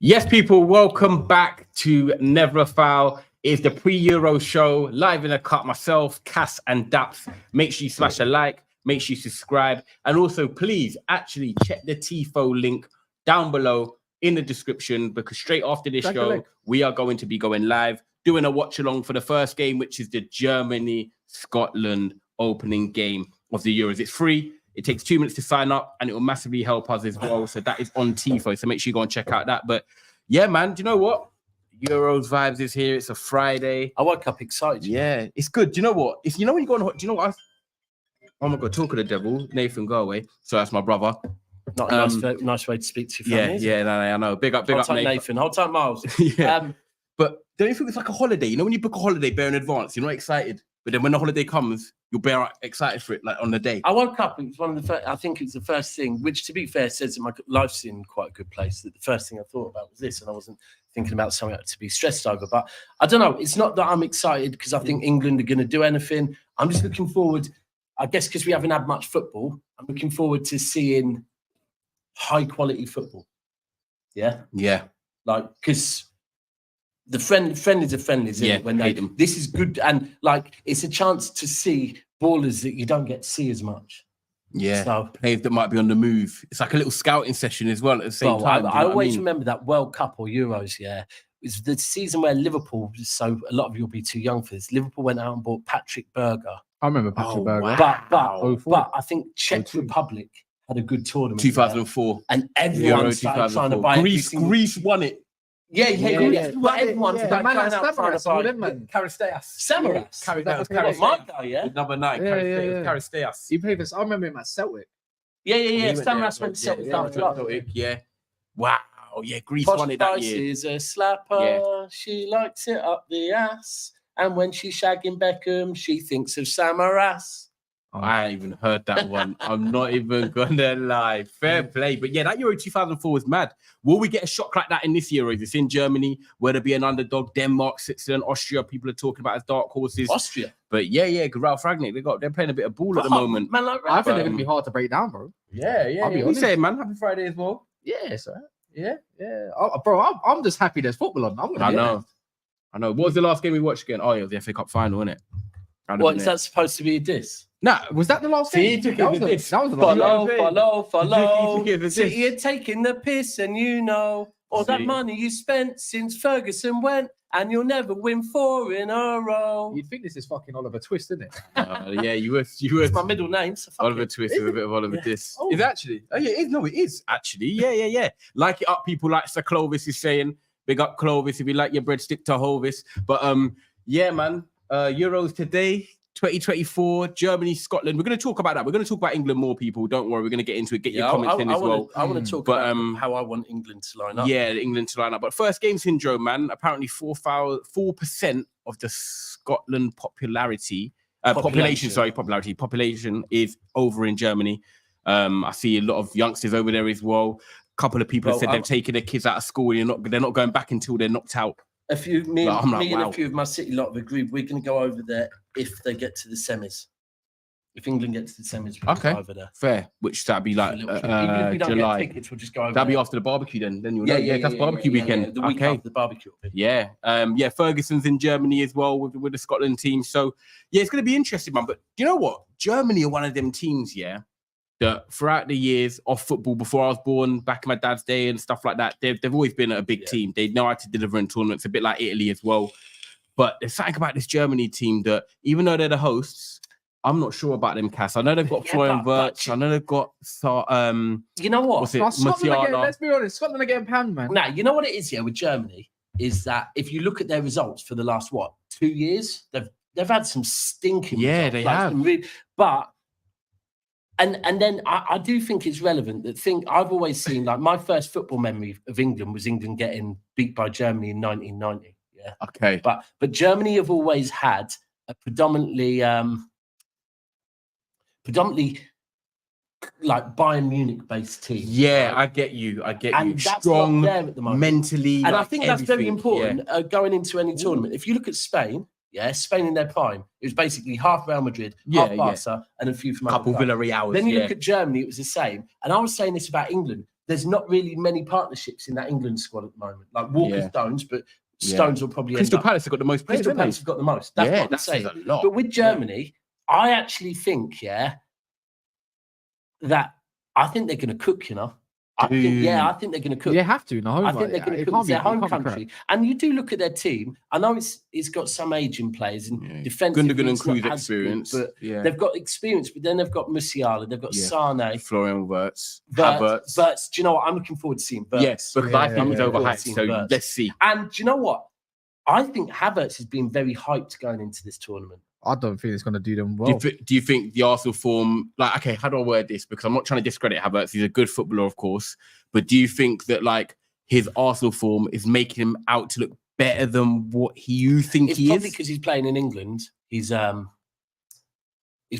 Yes, people, welcome back to Never a Foul. It's the pre-Euro show, live in a cut. Myself, Cass, and Daps. Make sure you smash a like, make sure you subscribe, and also please actually check the TIFO link down below in the description, because straight after this show, we are going to be going live, doing a watch along for the first game, which is the Germany-Scotland opening game of the Euros. It's free. It takes 2 minutes to sign up, and it will massively help us as well. So that is on TIFO. So make sure you go and check out that. But yeah, man, do you know what? Euros vibes is here. It's a Friday. I woke up excited. Yeah, it's good. Do you know what? If you know when you go on, do you know what? Oh my God, talk of the devil. Nathan, go away. So that's my brother. Not a nice way to speak to your family. Yeah, no, I know. Big up, Nathan. Hold tight, Miles. Yeah. But don't you think it's like a holiday? You know, when you book a holiday, bear in advance, you're not excited. But then when the holiday comes, you'll be excited for it, like on the day. I woke up, it was one of the first, I think it was the first thing, which to be fair says that my life's in quite a good place. That the first thing I thought about was this, and I wasn't thinking about something to be stressed over. But I don't know, it's not that I'm excited because I think England are going to do anything. I'm just looking forward, I guess because we haven't had much football, I'm looking forward to seeing high quality football. Yeah? Yeah. Like, because the friendlies are friendlies, isn't it? When this is good, and like it's a chance to see ballers that you don't get to see as much. Yeah, so, players that might be on the move. It's like a little scouting session as well at the same time. I always remember that World Cup or Euros. Yeah, it was the season where Liverpool. So a lot of you will be too young for this. Liverpool went out and bought Patrick Berger. I remember Patrick Berger. Wow. But I think Czech Republic had a good tournament. 2004, and everyone started trying to buy. Greece won it. Yeah. But everyone's man, Karisteas. Samaras. That was Karisteas. Yeah. Number 9. Karisteas. He played this. I remember him at Celtic. Yeah. Samaras went to Celtic. Yeah. Wow. Yeah, Greece won it that year. Is a slapper. Yeah. She likes it up the ass. And when she's shagging Beckham, she thinks of Samaras. I haven't even heard that one. I'm not even gonna lie. Fair play. But yeah, that Euro 2004 was mad. Will we get a shock like that in this Euro? It's in Germany, where there be an underdog. Denmark, Switzerland, Austria, people are talking about as dark horses. Austria. But yeah, because Ralf Rangnick, they're playing a bit of ball at the moment. Man, like I think they're gonna be hard to break down, bro. Yeah. I'll be honest. Say, man, happy Friday as well. Yeah, sir. Yeah. Bro, I'm just happy there's football on. I know. What was the last game we watched again? Oh, yeah, it was the FA Cup final, wasn't it? What is that supposed to be a diss? Nah, was that the last game? That was the last follow. City had taken the piss, and you know all that money you spent since Ferguson went, and you'll never win 4 in a row. You'd think this is fucking Oliver Twist, isn't it? Yeah, you were. It's my middle name. So Oliver Twist with a bit of Oliver Diss. Is it actually? Oh yeah, it is. No, it is actually. Yeah. Like it up, people like Sir Clovis is saying. Big up Clovis if you like your bread, stick to Hovis. But yeah, man. Euros today, 2024, Germany, Scotland. We're going to talk about that. We're going to talk about England more, people. Don't worry. We're going to get into it. Get your comments in as well. I want to talk about how I want England to line up. Yeah, England to line up. But first game syndrome, man. Apparently 4% of the Scotland population is over in Germany. I see a lot of youngsters over there as well. A couple of people have said they've taken their kids out of school and they're not going back until they're knocked out. And a few of my City lot have agreed we're going to go over there if they get to the semis. If England gets to the semis, we'll go over there. Fair. Which that'd be like even if we don't July. Get tickets, we'll just go over that'd be after the barbecue then. Then you'll that's barbecue weekend. The week after the barbecue. Yeah. Ferguson's in Germany as well with the Scotland team. So yeah, it's going to be interesting, man. But you know what? Germany are one of them teams, that throughout the years of football, before I was born, back in my dad's day and stuff like that, they've always been a big team. They know how to deliver in tournaments, a bit like Italy as well. But there's something about this Germany team that, even though they're the hosts, I'm not sure about them, Cass. I know they've got Florian Wirtz. I know they've got you know what? Let's be honest, Scotland are getting panned, man. Now, you know what it is, with Germany, is that if you look at their results for the last, 2 years, they've had some stinking results. They have. But And then I do think it's relevant that I've always seen, like, my first football memory of England was England getting beat by Germany in 1990. Yeah. Okay. But Germany have always had a predominantly like Bayern Munich based team. Yeah, right? I get you. And that's strong not there at the moment. Mentally. And I think that's very important going into any tournament. If you look at Spain, Spain in their prime, it was basically half Real Madrid, half Barca, and a few from couple Villarreal. Then you look at Germany, it was the same. And I was saying this about England. there's not really many partnerships in that England squad at the moment. Like Walker Stones, but Stones will probably Crystal end up. Palace have got the most players. Crystal Palace have got the most. That's what I'm saying. A lot. But with Germany, I actually think, that I think they're going to cook, you know. I think they're going to cook. They have to. No, I think they're going to cook. It's their home country. And you do look at their team. I know it's got some aging players and defensively. Gundogan and Cruz experience. But they've got experience. But then they've got Musiala. They've got Sane. Florian Wirtz. Havertz. Do you know what? I'm looking forward to seeing Wirtz. Yes, because I think he's overhyped. So let's see. And do you know what? I think Havertz has been very hyped going into this tournament. I don't think it's going to do them well. Do you think the Arsenal form, like, okay, how do I word this? Because I'm not trying to discredit Havertz. He's a good footballer, of course. But do you think that, like, his Arsenal form is making him out to look better than what you think he is? It's probably because he's playing in England. He's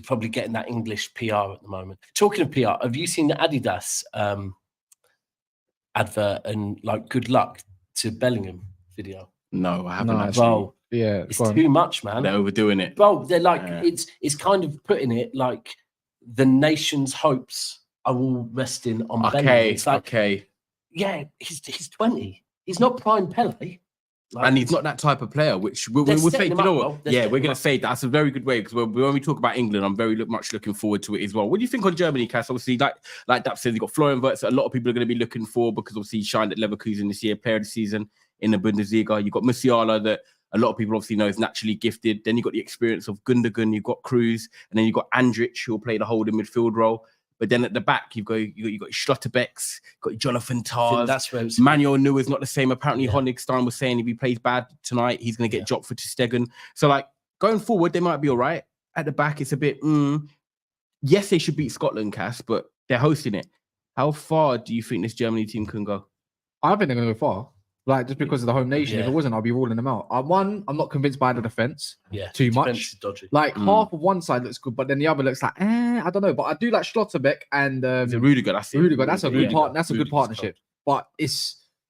probably getting that English PR at the moment. Talking of PR, have you seen the Adidas advert and, like, good luck to Bellingham video? No, I haven't actually. Bro, it's too much, man. They're overdoing it. Bro, they're like, it's kind of putting it like the nation's hopes are all resting on Bellingham. It's like, yeah, he's 20. He's not prime Pele. Like, and he's not that type of player, which we'll say, you know what? Yeah, we're going to say that's a very good way, because when we talk about England, I'm very much looking forward to it as well. What do you think on Germany, Cass? Obviously, like Dap says, you've got Florian Wirtz that a lot of people are going to be looking for, because obviously he shined at Leverkusen this year, player of the season in the Bundesliga. You've got Musiala that a lot of people obviously know is naturally gifted. Then you've got the experience of Gundogan, you've got Cruz, and then you've got Andrich, who will play the holding midfield role. But then at the back, you've got Schlotterbecks, got Jonathan Tah. That's where Manuel Neuer's not the same. Apparently, Honigstein was saying if he plays bad tonight, he's going to get dropped for Stegen. So, like, going forward, they might be all right. At the back, it's a bit, yes, they should beat Scotland, Cass, but they're hosting it. How far do you think this Germany team can go? I think they're going to go far. Like, just because of the home nation. If it wasn't, I'll be ruling them out. I'm not convinced by the defense. Too much. Dodgy. Like, half of one side looks good, but then the other looks like, I don't know. But I do like Schlotterbeck and Rudiger. That's it. Rudiger. That's a good part. That's a good partnership. But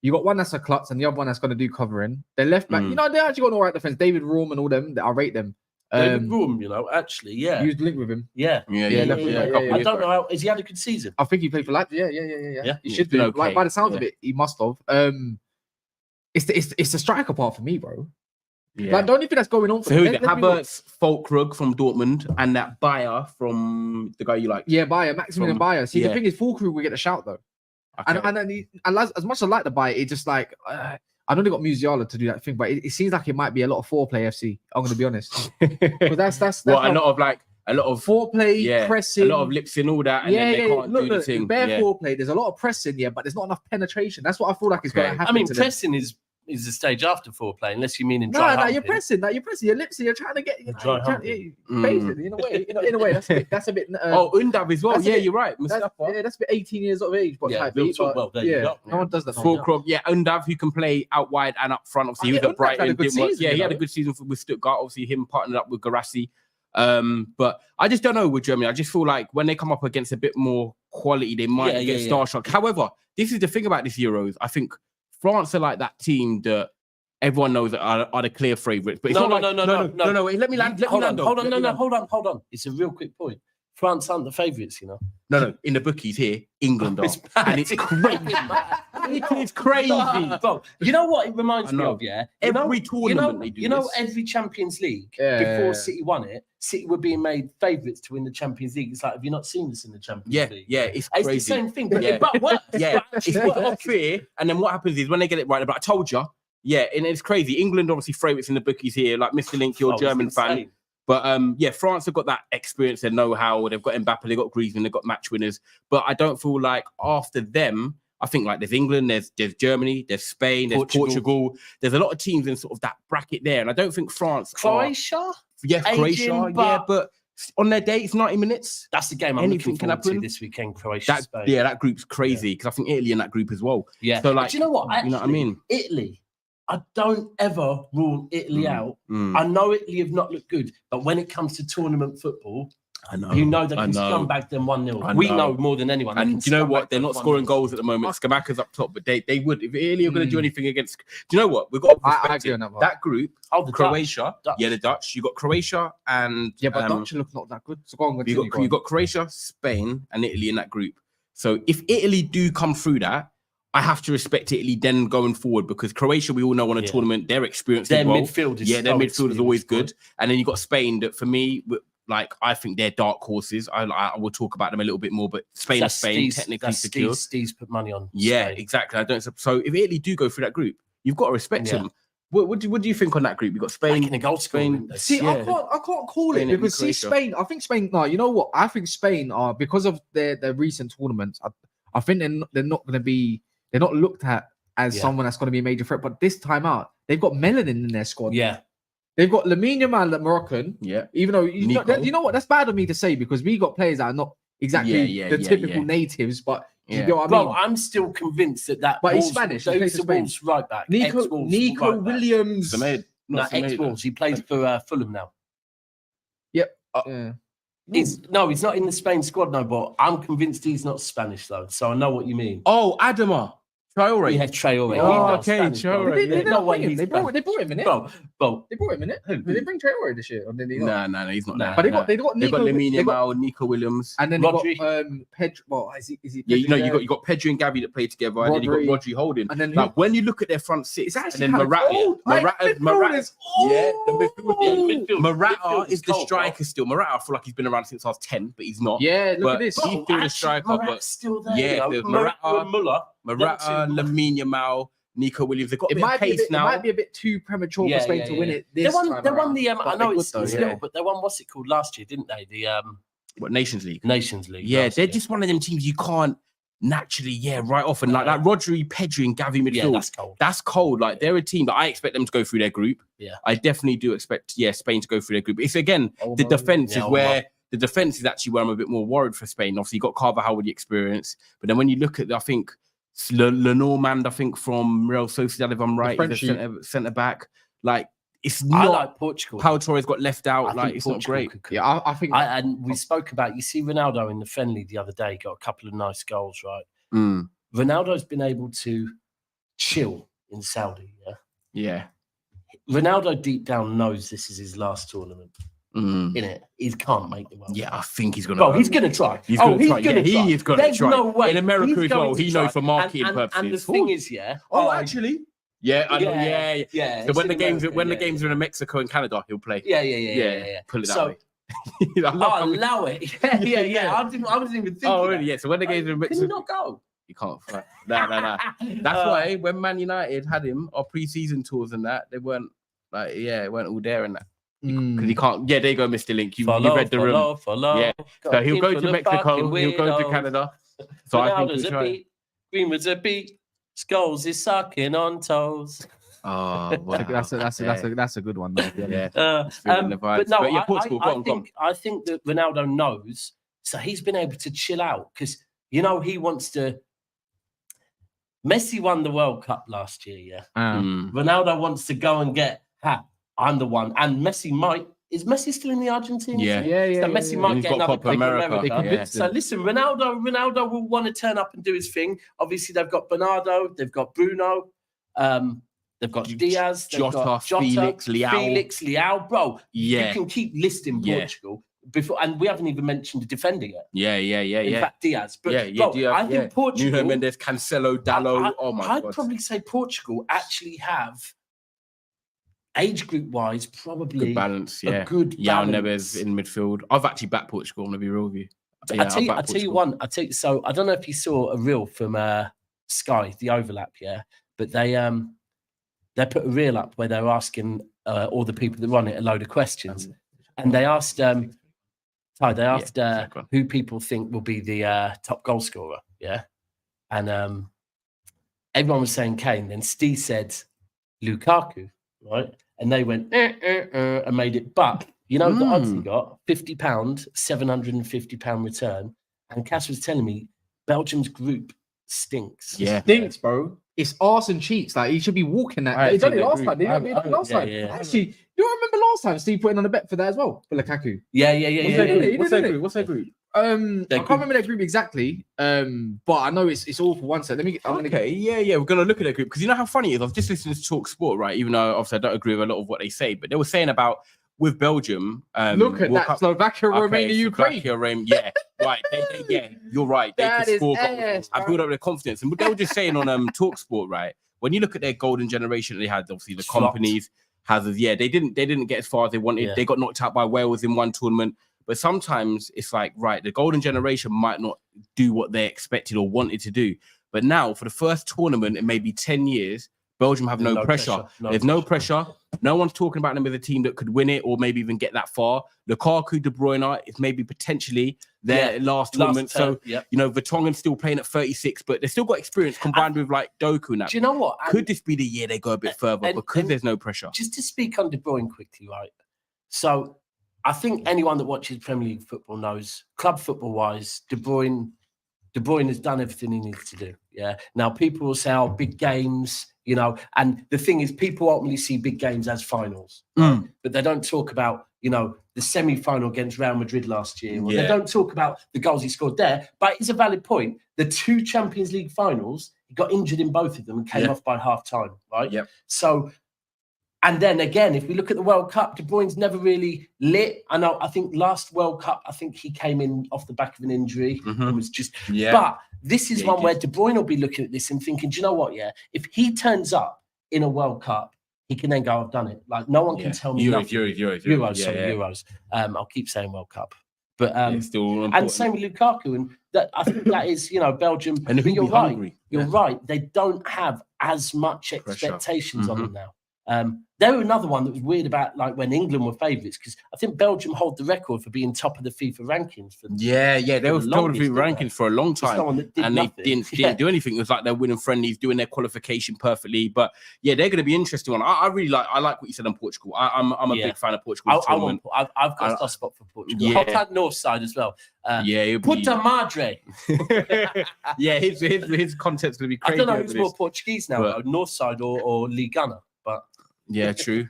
you got one that's a klutz and the other one that's going to do covering. Their left back, you know, they actually got an all right defense. David Raum and all them. I rate them. David Raum, you know, actually, Used link with him. Yeah. I don't know how. Has he had a good season? I think he played for Leipzig. Yeah. He should do. Okay. Like, by the sounds of it, he must have. It's the striker part for me, bro. Like, the only thing that's going on for so who's it? Havertz, Folkrug from Dortmund, and that Bayer from the guy you like. Yeah, Bayer, Maximilian Bayer. See, the thing is, Folkrug will get the shout though. Okay. And as much as I like the Bayer, it just like I only got Musiala to do that thing, but it seems like it might be a lot of foreplay FC. I'm gonna be honest. But that's what, a lot of foreplay, pressing, a lot of lips in all that, and then they can't do the thing. Bare foreplay. There's a lot of pressing, but there's not enough penetration. That's what I feel like is going to happen. I mean, pressing is the stage after foreplay, unless you mean in dry No, you're pressing. Your lips. You're trying to get basically in a way. That's a bit. Undav as well. Yeah, you're right. That's a bit 18 years of age. But well, there you go. No one does that. Folkrug, Undav, who can play out wide and up front. Obviously, he was at Brighton. He had a good season with Stuttgart. Obviously, him partnered up with Garassi. But I just don't know with Germany. I just feel like when they come up against a bit more quality, they might get starstruck. However, this is the thing about this Euros. I think France are like that team that everyone knows are the clear favourites. But it's no. Wait, let me land. Hold on. It's a real quick point. France aren't the favourites, you know. No. In the bookies here, England are, and it's crazy. It's crazy. Bro, you know what it reminds me of? Every tournament they do every Champions League before City won it, City were being made favourites to win the Champions League. It's like, have you not seen this in the Champions League? Yeah, it's crazy. It's the same thing, but what? It's put off fear, and then what happens is when they get it right, but I told you, and it's crazy. England obviously favourites in the bookies here, like Mr. Link, you're a German fan. But France have got that experience and know-how. They've got Mbappe, they've got Griezmann, they've got match winners. But I don't feel like after them, I think like there's England, there's Germany, there's Spain, there's Portugal. There's a lot of teams in sort of that bracket there. And I don't think France. Croatia? Croatia, but on their day, it's 90 minutes. That's the game I'm looking forward to this weekend, Croatia, Spain. Yeah, that group's crazy because I think Italy in that group as well. Yeah. So like, but you know what? Actually, you know what I mean? Italy. I don't ever rule Italy out. I know Italy have not looked good, but when it comes to tournament football, you know they can scumbag them 1-0. We know more than anyone. And you know what? They're not scoring goals at the moment. Scamacca's up top, but they would. If Italy are going to do anything against... Do you know what? We've got that group, Croatia. The Dutch. You got Croatia and... Yeah, but Dutch look not that good. So go on, you got Croatia, Spain and Italy in that group. So if Italy do come through that, I have to respect Italy then going forward, because Croatia, we all know on a tournament, their experience their as well. midfield is their midfield is always good. And then you got Spain that for me, like I think they're dark horses. I will talk about them a little bit more, but Spain is Spain, technically secure. Steve's put money on. Yeah, Spain. exactly. I don't. So if Italy do go through that group, you've got to respect them. What do you think on that group? You got Spain, in a goal Spain. See, I can't call it because Spain. I think Spain. No, you know what? I think Spain are, because of their recent tournaments. I think they're not going to be. They're not looked at as someone that's going to be a major threat. But this time out, they've got melanin in their squad. Yeah. They've got Lamine Yamal, the Moroccan. Yeah. Even though, you know what? That's bad of me to say, because we got players that are not exactly the typical natives. But you know what I mean? Bro, I'm still convinced that but he's Spanish. He plays for Spain. Right back. Nico Williams. Ex-Wolves. He plays for Fulham now. Yep. He's not in the Spain squad, no, but I'm convinced he's not Spanish, though. So I know what you mean. Oh, Adama. Traore. Yeah, Traore. Oh, okay, Traore. They brought him in it. Bro. They brought him in it. Did they bring Traore this year? Or did they not? No, he's not. But they got Lamine Yamal, Nico Williams, and then Rodri. They got Pedro. Well, is he? Yeah, you got Pedro and Gavi that play together, and then you got Rodri holding. And then like, when you look at their front six, and then Morata, Morata is the striker still. Morata, I feel like he's been around since I was 10, but he's not. Yeah, look at this. He's still the striker, but still there. Yeah, Morata, Lamine Yamal, Nico Williams. They've got a bit of pace now. It might be a bit too premature for Spain to win it this time. They won the. I know it's little, but they won what's it called last year, didn't they? The Nations League. Nations League. Yeah, they're just one of them teams you can't naturally right off, and like Rodri, Pedri, and Gavi midfield. Yeah, that's cold. That's cold. Like they're a team that I expect them to go through their group. Yeah, I definitely do expect Spain to go through their group. It's again the defense is where. The defense is actually where I'm a bit more worried for Spain. Obviously, you got Carvajal with the experience, but then when you look at, I think Lenormand, I think from Real Sociedad, if I'm right, the centre back. Like it's not. I like Portugal. Pau Torres got left out. Like it's Portugal not great. Yeah, I think. And we spoke about. You see, Ronaldo in the friendly the other day got a couple of nice goals. Right. Ronaldo's been able to chill in Saudi. Yeah. Ronaldo deep down knows this is his last tournament. In it, he can't make the World Cup. Yeah, I think he's gonna. Bro, he's gonna try. He's gonna try. He is gonna There's try. No way. In America as well, he knows for marketing purposes. And the thing is, actually, So when the games are in Mexico and Canada, he'll play. Yeah. Pull it that way. Allow it. Yeah. I wasn't even thinking. Oh, really? Yeah. So when the games are in Mexico, can you not go? You can't. Nah. That's why when Man United had him, our pre-season tours and that, they weren't weren't all there and that. Because he can't. Yeah, there you go, Mr. Link. You read the room. Yeah. So he'll go to Mexico. He'll go to Canada. So I think he'll try. Greenwood's a beat. Scholes is sucking on toes. Oh, wow. That's a good one. Though. Yeah. But no, Portugal. I think that Ronaldo knows, so he's been able to chill out because he wants to. Messi won the World Cup last year. Yeah. Ronaldo wants to go and get. I'm the one, and Messi might. Is Messi still in the Argentine? Yeah. So Messi might get another Copa America. So listen, Ronaldo will want to turn up and do his thing. Obviously, they've got Bernardo, they've got Bruno, they've got Diaz, they've got Jota, Felix, Leao, bro. You can keep listing Portugal before, and we haven't even mentioned the defender yet. Yeah. In fact, Diaz. But Diaz, I think Portugal. Nuno Mendes, Cancelo, Dalot. I'd probably say Portugal actually have. Age group wise, probably good balance. Yeah, a good balance. Neves in midfield. I've actually backed Portugal. I'm gonna be real with you. I'll tell you one. So I don't know if you saw a reel from Sky, the overlap. Yeah, but they put a reel up where they're asking all the people that run it a load of questions, and they asked who people think will be the top goal scorer. Yeah, and everyone was saying Kane. Then Steve said Lukaku. Right, and they went and made it. But the odds he got £50, £750 return. And Cass was telling me Belgium's group stinks. Yeah, stinks, bro. It's arse and cheats. Like he should be walking that. They done it last time. They done it last time. Actually, do you remember last time Steve put in on a bet for that as well for Lukaku? Yeah. What's their group? I can't remember their group exactly, but I know it's all for one set. We're gonna look at their group because you know how funny it is. I've just listened to Talk Sport, right? Even though obviously I don't agree with a lot of what they say, but they were saying about with Belgium. Look at that Slovakia, Romania, Ukraine. Right. Yeah, you're right. They That could is score ass, goals and build up their confidence. And they were just saying on TalkSport, right? When you look at their golden generation, they had obviously the companies, Hazards. Yeah, they didn't get as far as they wanted. Yeah. They got knocked out by Wales in one tournament. But sometimes it's like, right, the golden generation might not do what they expected or wanted to do. But now, for the first tournament in maybe 10 years, Belgium have no pressure. There's no pressure. No one's talking about them as a team that could win it or maybe even get that far. Lukaku, De Bruyne is maybe potentially their last tournament. So, you know, Vertonghen's still playing at 36, but they've still got experience combined with like Doku and that. Do you know what? Could this be the year they go a bit further because there's no pressure? Just to speak on De Bruyne quickly, right? So I think anyone that watches Premier League football knows, club football-wise, De Bruyne has done everything he needs to do. Yeah. Now, people will say, oh, big games, you know, and the thing is, people ultimately see big games as finals, right? But they don't talk about, you know, the semi-final against Real Madrid last year. Or they don't talk about the goals he scored there. But it's a valid point. The 2 Champions League finals, he got injured in both of them and came off by half-time, right? Yep. So, and then again, if we look at the World Cup, De Bruyne's never really lit. I think last World Cup, I think he came in off the back of an injury and was just. Yeah. But this is one where De Bruyne will be looking at this and thinking, do you know what? Yeah, if he turns up in a World Cup, he can then go, I've done it. Like no one can tell me nothing. Euros. I'll keep saying World Cup, but still and same with Lukaku, and that I think that is, you know, Belgium. And but you're right. Hungry. You're right. They don't have as much expectations on them now. They were another one that was weird about, like when England were favourites, because I think Belgium hold the record for being top of the FIFA rankings. They were top of the FIFA rankings for a long time, and they didn't do anything. It was like they're winning friendlies, doing their qualification perfectly. But yeah, they're going to be interesting. I really like what you said on Portugal. I'm a big fan of Portugal. I've got a spot for Portugal. I'll take North side as well. Puta Madre. His content's going to be crazy. I don't know who's more Portuguese now, North side or Ligana, but. Yeah, true.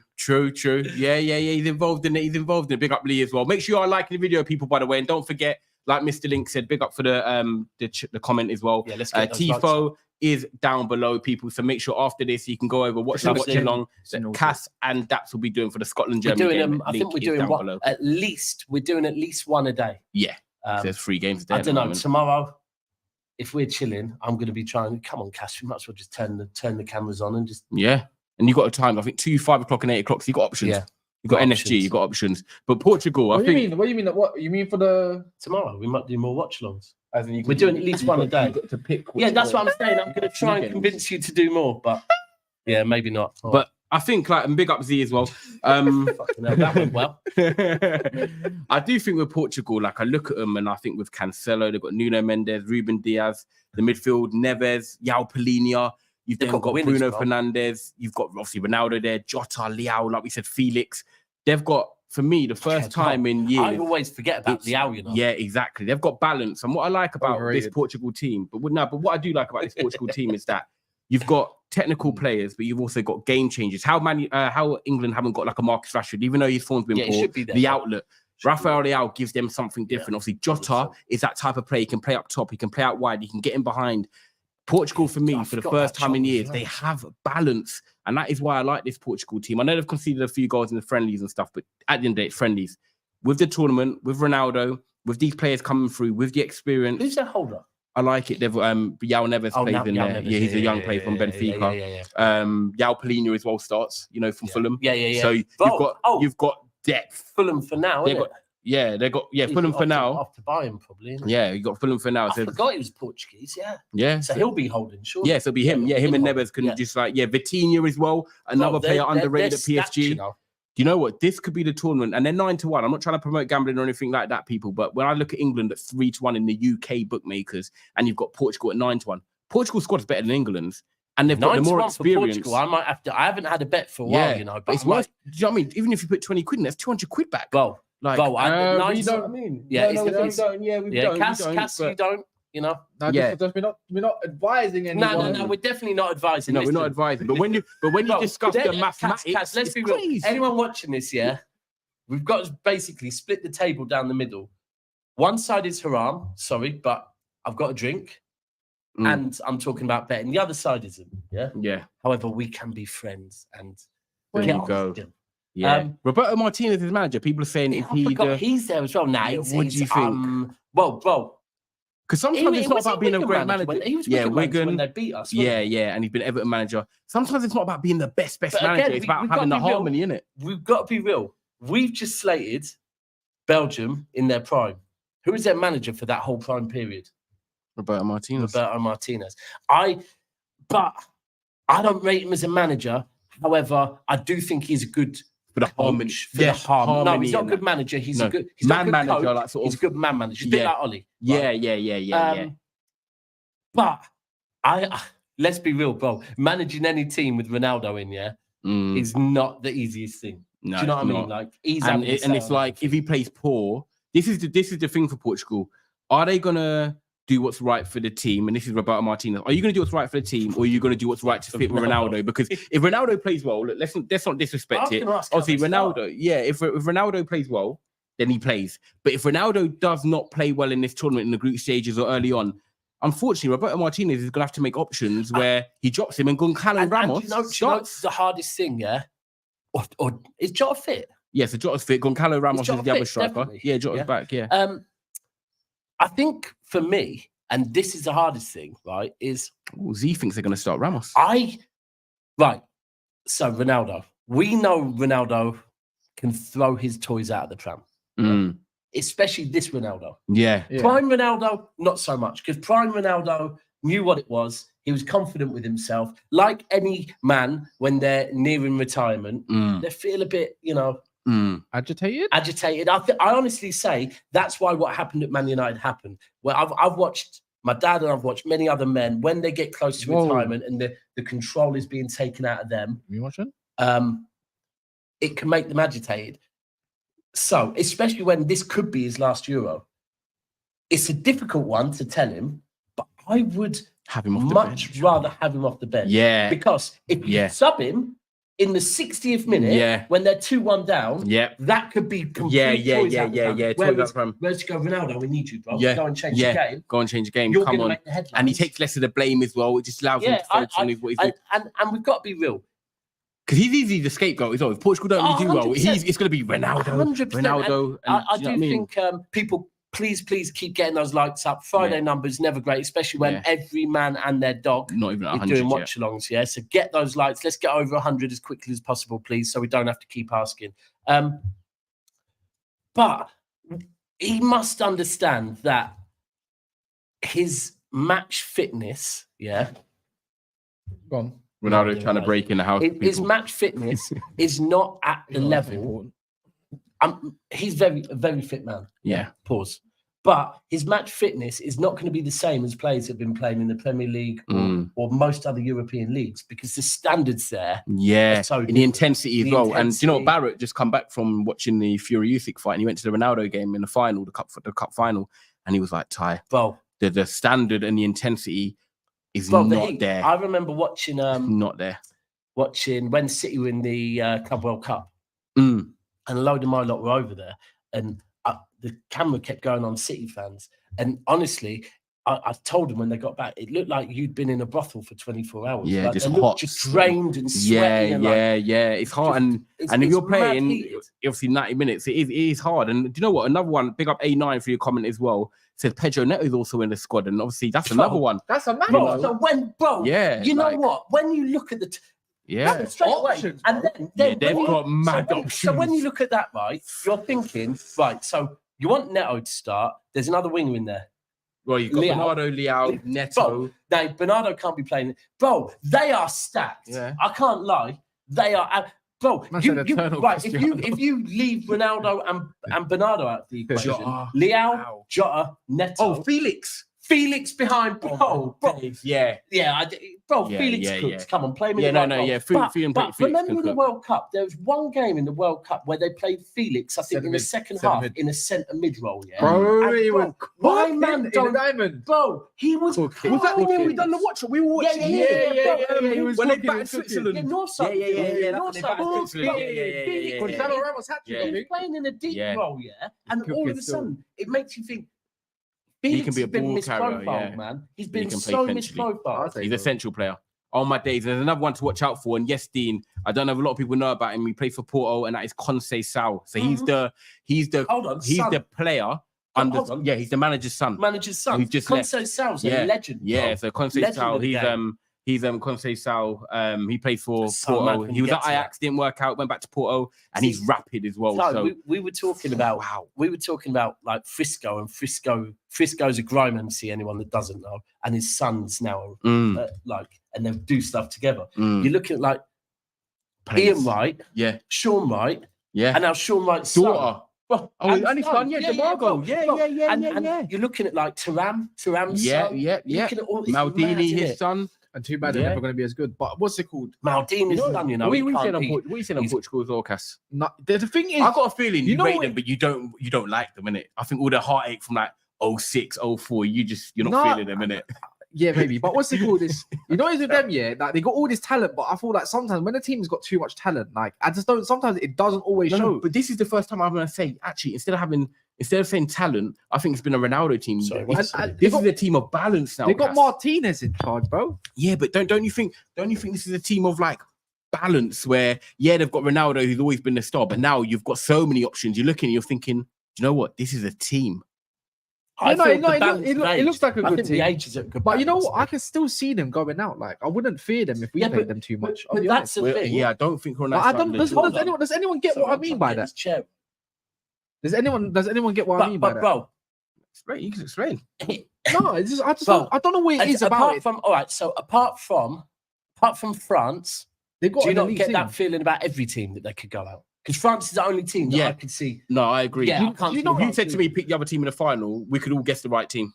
Yeah. He's involved in it. Big up Lee as well. Make sure you are liking the video, people, by the way. And don't forget, like Mr. Link said, big up for the comment as well. Yeah, let's get Tifo is down below, people. So make sure after this you can go over, watch along. Cass and Daps will be doing for the Scotland Germany game. I think we're doing one, at least one a day. Yeah. There's 3 games a day. I don't know. Tomorrow, if we're chilling, I'm going to be trying. Come on, Cass. We might as well just turn the cameras on and just And you got a time, I think 2, 5 o'clock and 8 o'clock. So you got options. Yeah. You got NSG, you got options. But Portugal, What do you mean? What you mean for the tomorrow? We might do more watch-alongs. We're doing at least one a day. To pick. Yeah, that's what I'm saying. I'm going to try and convince you to do more, but yeah, maybe not. Oh. But I think and big up Z as well. That went well. I do think with Portugal, like I look at them and I think with Cancelo, they've got Nuno Mendes, Ruben Diaz, the midfield, Neves, João Palhinha. You've then got Bruno Fernandes. You've got obviously Ronaldo there, Jota, Leao, like we said, Felix. They've got, for me, the first time in years. I always forget about Leao, you know. Yeah, exactly. They've got balance. And what I like about this Portugal team, but what I do like about this Portugal team is that you've got technical players, but you've also got game changers. How England haven't got like a Marcus Rashford, even though his form's been poor, the outlet. Rafael Leao gives them something different. Obviously, Jota is that type of player. He can play up top. He can play out wide. He can get in behind. Portugal, for me, for the first time in years, they have balance. And that is why I like this Portugal team. I know they've conceded a few goals in the friendlies and stuff, but at the end of the day, it's friendlies. With the tournament, with Ronaldo, with these players coming through, with the experience. Who's their holder? I like it. They've João Neves plays in there. Yeah, he's a young player from Benfica. João Palhinha as well starts, from Fulham. So you've got depth. Fulham for now, They've got Fulham for now. Off to buy him, probably. Yeah, you got Fulham for now. I forgot he was Portuguese. Yeah. So he'll be holding, sure. Yeah, so it'll be him. Yeah, him and Neves can just Vitinha as well. Another player underrated at PSG. Do you know what? This could be the tournament, and they're 9-1. I'm not trying to promote gambling or anything like that, people. But when I look at England at 3-1 in the UK bookmakers, and you've got Portugal at 9-1, Portugal's squad is better than England's. And they've got the more experience. I might have to. I haven't had a bet for a while, but it's worth. Do you know what I mean? Even if you put 20 quid in, that's 200 quid back. Well. Like, you don't. I mean, yeah, we don't. Yeah, we don't. Cass, you don't. No, we're not advising anyone. No, we're definitely not advising. No, we're not advising. But when you discuss the mathematics, Cass, let's be real. Anyone watching this, we've got to basically split the table down the middle. One side is haram. Sorry, but I've got a drink, and I'm talking about betting. The other side isn't. Yeah. Yeah. However, we can be friends and there you go. Yeah. Roberto Martinez is manager. People are saying I forgot he's there as well. Now, what do you think? Well, because sometimes it's not about being a great manager. He was Wigan when they beat us. Yeah, and he's been Everton manager. Sometimes it's not about being the best manager. It's about having the harmony in it. We've got to be real. We've just slated Belgium in their prime. Who is their manager for that whole prime period? Roberto Martinez. But I don't rate him as a manager. However, I do think he's a good for the harmony. Harmony. No, he's not a good manager. He's a good man manager. Coach. Like he's a good man manager. A bit like Ollie. Right? Yeah. But let's be real, bro. Managing any team with Ronaldo in, is not the easiest thing. No, do you know what I mean? Like, and it's like if he plays poor, this is the thing for Portugal. Are they gonna do what's right for the team? And this is Roberto Martinez. Are you gonna do what's right for the team, or are you gonna do what's right to fit with Ronaldo? Because if Ronaldo plays well, look, let's not disrespect it. Obviously, Ronaldo, if Ronaldo plays well, then he plays. But if Ronaldo does not play well in this tournament in the group stages or early on, unfortunately, Roberto Martinez is gonna have to make options where he drops him and Gonzalo Ramos. You know the hardest thing, Or is Jota fit? Yes, so Jota's fit. Gonzalo Ramos is the other striker. Definitely. Yeah, Jota's back. Yeah. I think for me, and this is the hardest thing, right? Is Z thinks they're going to start Ramos. So Ronaldo. We know Ronaldo can throw his toys out of the pram, especially this Ronaldo. Yeah. Prime Ronaldo, not so much, because Prime Ronaldo knew what it was. He was confident with himself. Like any man, when they're nearing retirement, they feel a bit, agitated. I honestly say that's why what happened at Man United happened. Well, I've watched my dad and I've watched many other men when they get close to retirement and the control is being taken out of them. You watching? It can make them agitated. So, especially when this could be his last Euro, it's a difficult one to tell him. But I would have him off much rather have him off the bench. Yeah. Because if you sub him in the 60th minute when they're 2-1 down, that could be complete Whereas to go, Ronaldo, we need you, bro. Go and change the game. Go and change the game. You're Come on. make the headlines. And he takes less of the blame as well. It just allows him to focus on what he's doing. And we've got to be real. Because he's easy the scapegoat as well. If Portugal don't really do well, it's going to be Ronaldo. 100%. Ronaldo. And I do think people, please keep getting those likes up. Friday numbers never great, especially when every man and their dog not even is doing watchalongs. So get those likes. Let's get over 100 as quickly as possible, please, so we don't have to keep asking. But he must understand that his match fitness, Go on. Ronaldo trying to break in the house. His match fitness is not at the level. He's a very fit man. Yeah. Pause. But his match fitness is not going to be the same as players that have been playing in the Premier League or most other European leagues because the standards there. Yeah. So in the intensity as well. And do you know what? Barrett just come back from watching the Fury Usyk fight and he went to the Ronaldo game in the final, the cup final, and he was like, Ty, the standard and the intensity is not there. I remember watching not there. Watching when City were in the Club World Cup. And a load of my lot were over there. And the camera kept going on City fans. And honestly, I told them when they got back, it looked like you'd been in a brothel for 24 hours. Yeah, like, just hot. Just drained and sweaty. Yeah. It's hard. And if you're playing, obviously, 90 minutes, it is hard. And do you know what? Another one, big up A9 for your comment as well, says Pedro Neto is also in the squad. And obviously, that's another one. That's a man. You know what? When you look at the... straight away. And then they've got mad options. So when you look at that, right, you're thinking, right, so you want Neto to start. There's another winger in there. Well, you've got Bernardo, Leao, Neto. Now, Bernardo can't be playing. Bro, they are stacked. Yeah. I can't lie. They are... Bro, if you leave Ronaldo and Bernardo out of the equation, Leao, Jota, Neto... Oh, Felix behind, bro. Felix cooks. Come on, play me. But remember in the World Cup, there was one game in the World Cup where they played Felix, I think, in the second half in a centre mid role. Yeah, bro, my man, bro, he was. Was that the game we done the watch? We were watching. Yeah. When they battered Switzerland. Yeah. Gonzalo Ramos had to. He was playing in a deep role, and all of a sudden it makes you think. He can be a ball carrier, man. He's been so misprofiled. He's a central player. on my days. There's another one to watch out for. And yes, Dean, I don't know if a lot of people know about him. He plays for Porto, and that is Conceição. So he's the player. He's the manager's son. Manager's son. Who's just left. Conceição's a legend. Yeah, so Conceição, he's Conceição. He plays for Porto. He was at Ajax, didn't work out, went back to Porto, and he's rapid as well. So we were talking about like Frisco, and Frisco's a grime MC, anyone that doesn't know, and his sons now and they do stuff together. You're looking at like Ian Wright, Sean Wright, and now Sean Wright's daughter. Well, and his son, DeMarco. And you're looking at like Thuram's son. Looking at all this Maldini, his son. And too bad they're never going to be as good. But what's it called? Maldini's son, you know. We said on Portugal as well, Cass. No, the thing is, I got a feeling you rate them, but you don't like them, innit? I think all the heartache from like 06, 04, you're not feeling them, innit? Yeah, maybe. But what's it called? It's with them, like they got all this talent, but I feel like sometimes when a team's got too much talent, like I just don't. Sometimes it doesn't always show. No, but this is the first time I'm going to say actually instead of saying talent, I think it's been a Ronaldo team. This is a team of balance now. They've got Martinez in charge, bro. Yeah, but don't you think this is a team of like balance where they've got Ronaldo who's always been the star, but now you've got so many options. You're looking, you're thinking, do you know what? This is a team. It looks like a good team. The ages are good, but you know what? I can still see them going out. Like I wouldn't fear them if we played them too much. But that's the thing. Yeah, I don't think Ronaldo. Does anyone get what I mean by that? Does anyone get what I mean by that? Bro, you can explain. No, it's just I don't know what it is about it. Apart from France, do you not get that feeling about every team that they could go out? Because France is the only team that I could see. No, I agree. Yeah, if you said to me, pick the other team in the final, we could all guess the right team.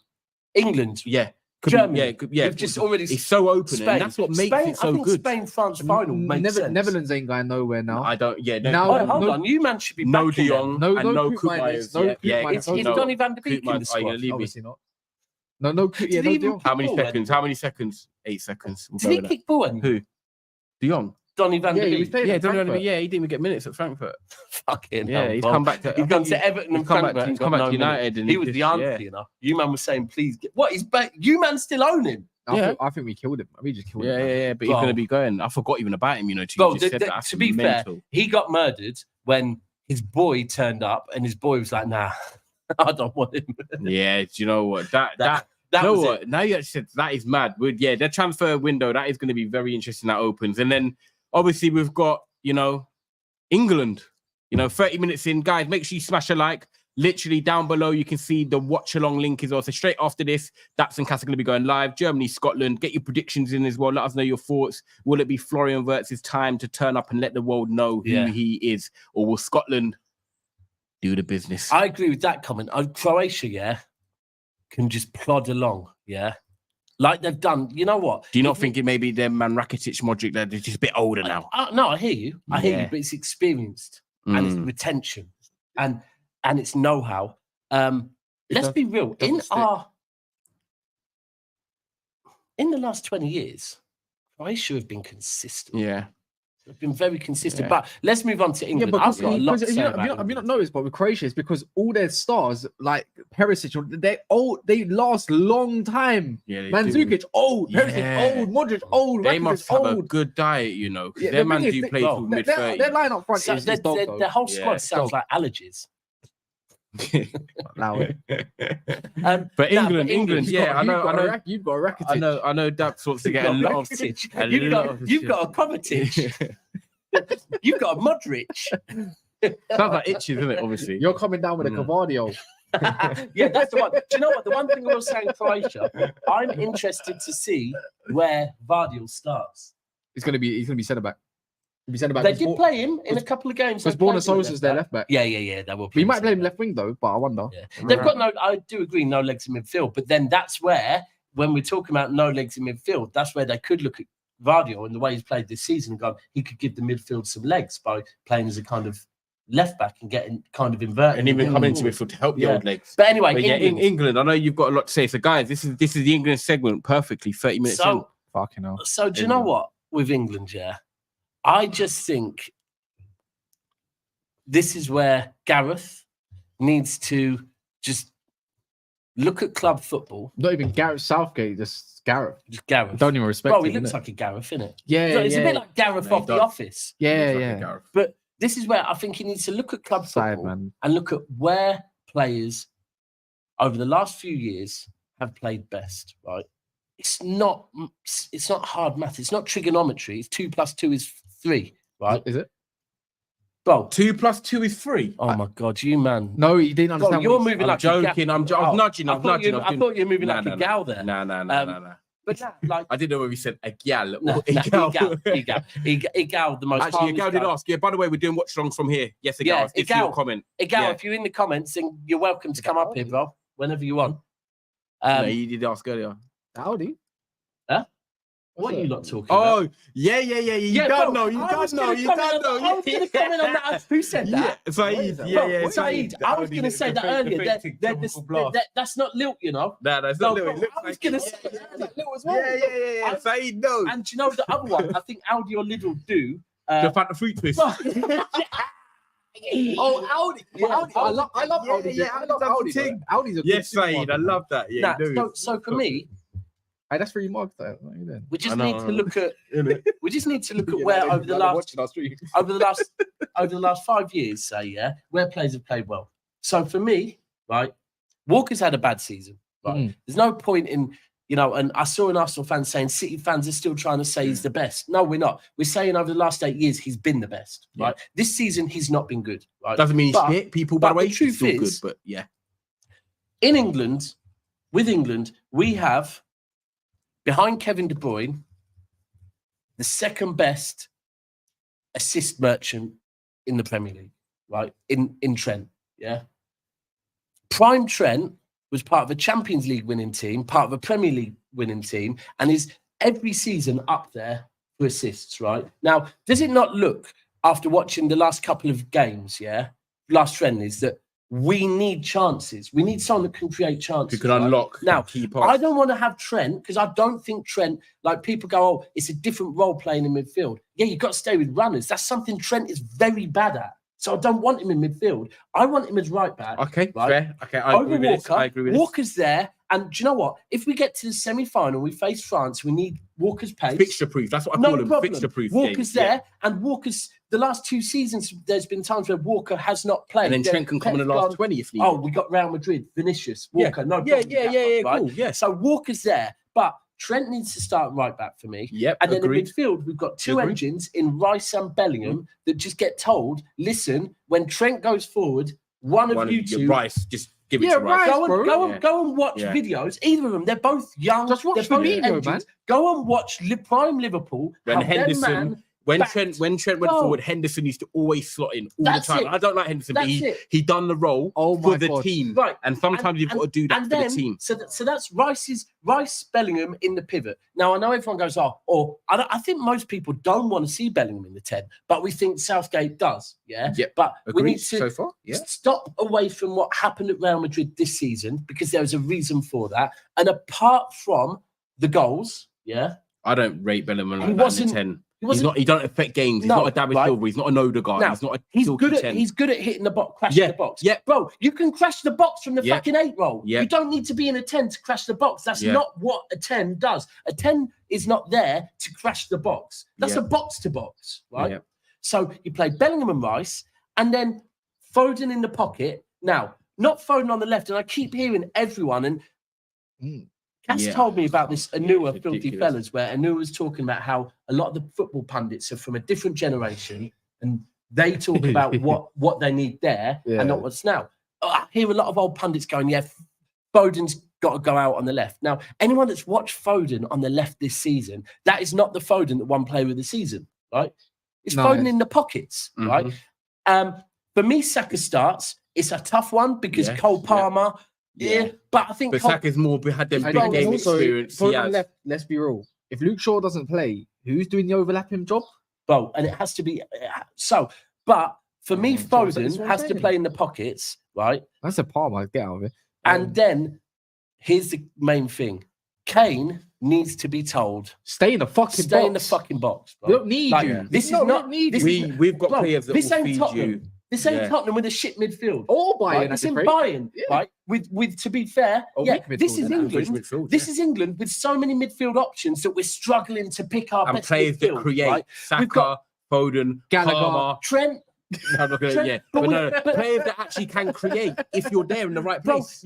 England. Yeah. Germany. We've just already. It's so open, Spain. And that's what makes it so good. Spain-France final makes sense. Netherlands ain't going nowhere now. I don't. Yeah. Hold on. You man should be no back De Jong. No Koopmeiners. Is Donny van de Beek in the squad? Obviously not. No. Yeah, no De Jong. How many seconds? 8 seconds. Did he kick Bowen? Who? De Jong. Donny van de Beek. Donny van de Beek. Yeah, he didn't even get minutes at Frankfurt. Fucking hell, he's come back to. He's gone to Everton and Frankfurt. He's come back to United, and he was the answer. You know, you man was saying, please get what is back. You man still own him. I think we killed him. We just killed him. Yeah. But he's going to be going. I forgot even about him. You know, to be fair, he got murdered when his boy turned up, and his boy was like, "Nah, I don't want him." Yeah, do you know what? That you know what? Now you actually said that is mad. Their transfer window that is going to be very interesting. That opens, and then obviously we've got England. 30 minutes in, guys. Make sure you smash a like. Literally down below, you can see the watch-along link as well. So straight after this, Daps and Cass are going to be going live. Germany, Scotland. Get your predictions in as well. Let us know your thoughts. Will it be Florian Wirtz's time to turn up and let the world know who he is? Or will Scotland do the business? I agree with that comment. Croatia, can just plod along, like they've done. You know what? Do you not think it may be them man Rakitic, Modric, they're just a bit older now? No, I hear you. I hear you, but it's experienced and it's retention and it's know-how. Let's be real. In the last 20 years, Croatia have been consistent. Yeah. They've been very consistent. But let's move on to England. I've got a lot to say about have you not noticed, but with Croatia, it's because all their stars, like Perisic, they last long time. Yeah, Mandzukic, old. Perisic, old. Modric, old. They must have a good diet, because their man do play till mid-30s. Their line up front is dog, their whole squad sounds like allergies. Allow it. But England, I know. You've got a Rakitic. I know. Daps wants to get a lot of. You've got a Kovacic. You've got a Modric. Sounds like itches, isn't it? Obviously, you're coming down with a Cavadio. Yeah, that's the one. Do you know what? The one thing I was saying, Croatia, I'm interested to see where Vardiol starts. He's going to be centre back. They did play him in a couple of games. Because Borna Sosa's their left back. Yeah. They will. We might play him left wing though, but I wonder. Yeah. They've got I do agree, no legs in midfield. But then that's where, when we're talking about no legs in midfield, that's where they could look at Vardiol and the way he's played this season and go, he could give the midfield some legs by playing as a kind of left back and getting kind of inverted. And even coming into midfield to help the old legs. But anyway, England, I know you've got a lot to say. So guys, this is the England segment perfectly, 30 minutes in. Fucking hell. So do you know what? With England, I just think this is where Gareth needs to just look at club football. Not even Gareth Southgate, just Gareth. Just Gareth. Don't even respect Bro, him. he looks innit? like a Gareth, innit? Yeah, It's a bit like Gareth No, he off The does. Office. yeah, Looks like a yeah. Gareth. But this is where I think he needs to look at club Side, football man. and look at where players over the last few years have played best, right? It's not hard math. It's not trigonometry. It's 2 + 2 is 3, right? Is it? Bro, 2 + 2 is 3. oh my God, you man. No, he didn't Bro, understand. you're what he- moving I'm like joking. a I'm nudging. I'm nudging. I thought you were moving like a gal there. Nah. But nah, like, I didn't know whether he said a gal or nah, a gal. Egal, the most Actually, a harmless gal did guy. ask. Yeah, by the way, we're doing Watchalongs from here. Yes, a Yeah, gal. Did see Egal. your comment. Egal, Yeah. if you're in the comments, then you're welcome to come up here, bro, whenever you want. No, you did ask earlier. Howdy. What are you lot talking about? Oh, yeah. You bro, don't know. You I was don't know. gonna You comment don't on- know. I was going to comment on that. Who said that? Yeah, Saeed. Bro, Yeah. Saeed, I was going to say that earlier. That's not Lilt, you know. Nah, that's No, not bro, Lil. I was going to say that Lilt as well. Yeah. Saeed knows. And do you know the other one? I think Audi or Lidl do. The Fanta fruit twist. Oh, Audi. Yeah, Audi. I love Audi. yeah, I love Audi's Audi. a thing. Audi's a good Yes, Saeed. supermarket, I man. love that. Yeah, he knows. So for me, Hey, that's for you, Mark. What are you doing? we just I know, need I to know. look at we just need to look at Yeah, where like over the they're last watching our stream. over the last 5 years, say, yeah, where players have played well. So for me, right, Walker's had a bad season, right? Mm. There's no point in, you know, and I saw an Arsenal fan saying City fans are still trying to say he's the best. No, we're not. We're saying over the last 8 years, he's been the best, right? This season, he's not been good, right? Doesn't mean But- he's shit. People, by the but way, the truth he's still is- good. But yeah, In England, with England, we have, behind Kevin De Bruyne, the second best assist merchant in the Premier League, right? In Trent, yeah. Prime Trent was part of a Champions League winning team, part of a Premier League winning team, and is every season up there for assists, right? Now, does it not look, after watching the last couple of games, last friendlies, that we need chances? We need someone that can create chances. who can right? unlock Now, key I parts. don't want to have Trent because I don't think Trent, like people go, oh, it's a different role playing in midfield. Yeah, you've got to stay with runners. That's something Trent is very bad at. So I don't want him in midfield. I want him as right back. Okay, right? fair. Okay, I Over agree with this. Walker. I agree with this. Walker's there. And do you know what? If we get to the semi-final, we face France, we need Walker's pace. Fixture proof. That's what I No call him. problem. Fixture proof. Walker's games. there, Yeah. and Walker's the last 2 seasons. There's been times where Walker has not played. And then Trent can come in the Pep's last gone, 20 if needed. oh, we got Real Madrid, Vinicius, Yeah. Walker. No, Yeah, problem with that, yeah, right? cool. Yeah. So Walker's there, but Trent needs to start right back for me. Yep. And then agreed. in midfield, we've got 2 Agreed. engines in Rice and Bellingham that just get told, listen, when Trent goes forward, one of you two. Rice, just give it Yeah, to Rice. Rice. bro. Go and watch Yeah. videos. Either of them, they're both young. Just watch they're the both video, engines. man. Go and watch Prime Liverpool. When how their Henderson, man when backed- Trent went Bro. forward, Henderson used to always slot in all That's the time. it. I don't like Henderson, but That's it. he done the role Oh for my the God. team. Right. And sometimes you've got to do that and for then, the team. So that's Rice Bellingham in the pivot. Now I know everyone goes, I think most people don't want to see Bellingham in the 10, but we think Southgate does. Yeah. Yep. But we Agreed need to so far. Yeah. stop away from what happened at Real Madrid this season because there was a reason for that. And apart from the goals, I don't rate Bellingham like He that in wasn't- the 10. he He's wasn't- not. He don't affect games. He's No, not a David right. Silva. He's not an Odegaard. Now, He's not a He's silky good at 10. he's good at hitting the box, crashing the box. Yeah. Bro, you can crash the box from the Yeah. fucking 8 roll. Yeah. You don't need to be in a 10 to crash the box. That's Yeah. not what a 10 does. A 10 is not there to crash the box. That's Yeah. a box to box, right? Yeah. So you play Bellingham and Rice, and then Foden in the pocket. Now, not Foden on the left, and I keep hearing everyone and Cass Yeah. told me about this Anua it's Filthy ridiculous. Fellas, where Anua was talking about how a lot of the football pundits are from a different generation and they talk about what they need there Yeah. and not what's now. I hear a lot of old pundits going, yeah, Foden's got to go out on the left. Now, anyone that's watched Foden on the left this season, that is not the Foden that won Player of the Season, right? It's No, Foden it's- in the pockets, right? For me, Saka starts. It's a tough one because Yes, Cole yeah. Palmer, Yeah. but I think But Cole, Saka's more had them I big think game also, experience. Foden He has. left, let's be real. If Luke Shaw doesn't play, who's doing the overlapping job? Well, and it has to be so. But for me, That's what Foden I'm has to saying. play in the pockets, right? That's a Palmer. Get out of it. And then here's the main thing: Kane needs to be told Stay in the fucking stay box. in the fucking box. We Bro. don't need Like, you. This is No, we not. don't need this you. is- We've got bro, players that this will ain't feed Tottenham. you. The same Tottenham with a shit midfield. Or Bayern. Right? It's in Bayern, right? With to be fair, this is England. This is England with so many midfield options that we're struggling to pick our best players midfield, that create. right? Saka, Foden, Gallagher, Palmer, Trent. but players that actually can create if you're there in the right place.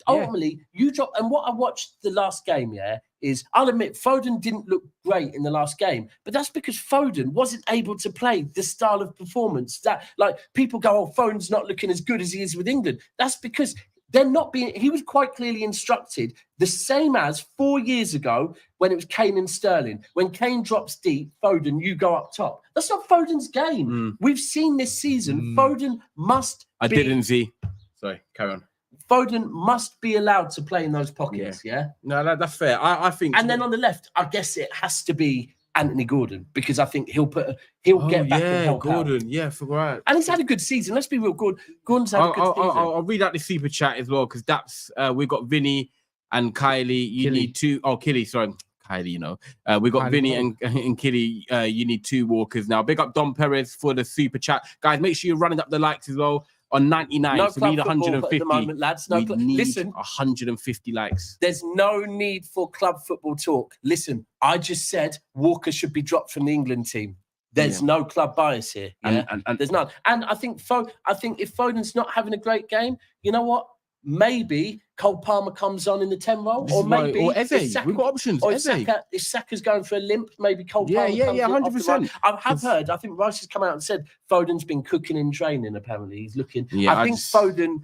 Ultimately, you drop. And what I watched the last game, is I'll admit Foden didn't look great in the last game, but that's because Foden wasn't able to play the style of performance that, like, people go, "Oh, Foden's not looking as good as he is with England." That's because they're not being. He was quite clearly instructed, the same as 4 years ago when it was Kane and Sterling. When Kane drops deep, Foden, you go up top. That's not Foden's game. We've seen this season. Foden must. Sorry, carry on. Foden must be allowed to play in those pockets. No, that's fair. I think. And then on the left, I guess it has to be Anthony Gordon, because I think he'll get back and help Gordon. out. Yeah, for right. And he's had a good season. Let's be real. Gordon's had a good season. I'll read out the super chat as well, because that's we've got Vinny and Kylie. You need two. Oh, Killy, sorry. Kylie, you know. We've got Vinny and Killy. You need 2 walkers now. Big up Don Perez for the super chat. Guys, make sure you're running up the likes as well. On 99, no, so we need 150 at the moment, lads. Listen, 150 likes. There's no need for club football talk. Listen, I just said Walker should be dropped from the England team. There's no club bias here. And there's none. And I think if Foden's not having a great game, you know what? Maybe Cole Palmer comes on in the 10 role, or maybe Eze. We've got options. Or if Saka's going for a limp, maybe Cole Palmer. Yeah, 100%. I have heard. I think Rice has come out and said Foden's been cooking in training. Apparently, he's looking. I think Foden,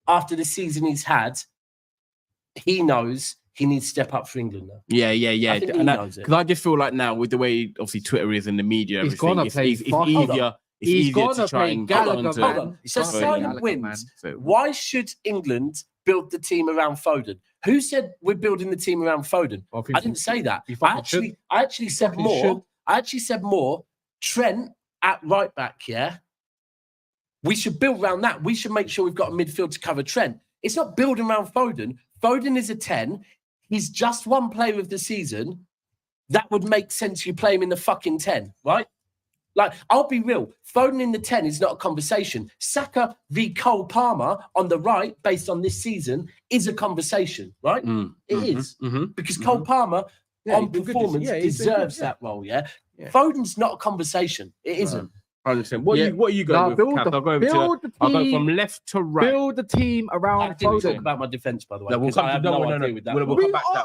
after the season he's had, he knows he needs to step up for England now. Yeah. Because I just feel like now, with the way obviously Twitter is and the media, he's gonna play. It's easier to try and get onto. Hold on. So silent wins. Why should England build the team around Foden? Who said we're building the team around Foden? I didn't say that. I actually said more. I actually said more. Trent at right back. Yeah. We should build around that. We should make sure we've got a midfield to cover Trent. It's not building around Foden. Foden is a 10. He's just one player of the season. That would make sense. You play him in the fucking 10, right? Like, I'll be real. Foden in the 10 is not a conversation. Saka v. Cole Palmer on the right, based on this season, is a conversation, right? It is. Because Cole Palmer, on performance, deserves that role, Foden's not a conversation. It isn't. 100%. What are you going with, Kath? I'll go from left to right. Build the team around I didn't Foden. talk about my defence, by the way. No, we'll come I have no, no no, idea with that. We'll come back to that.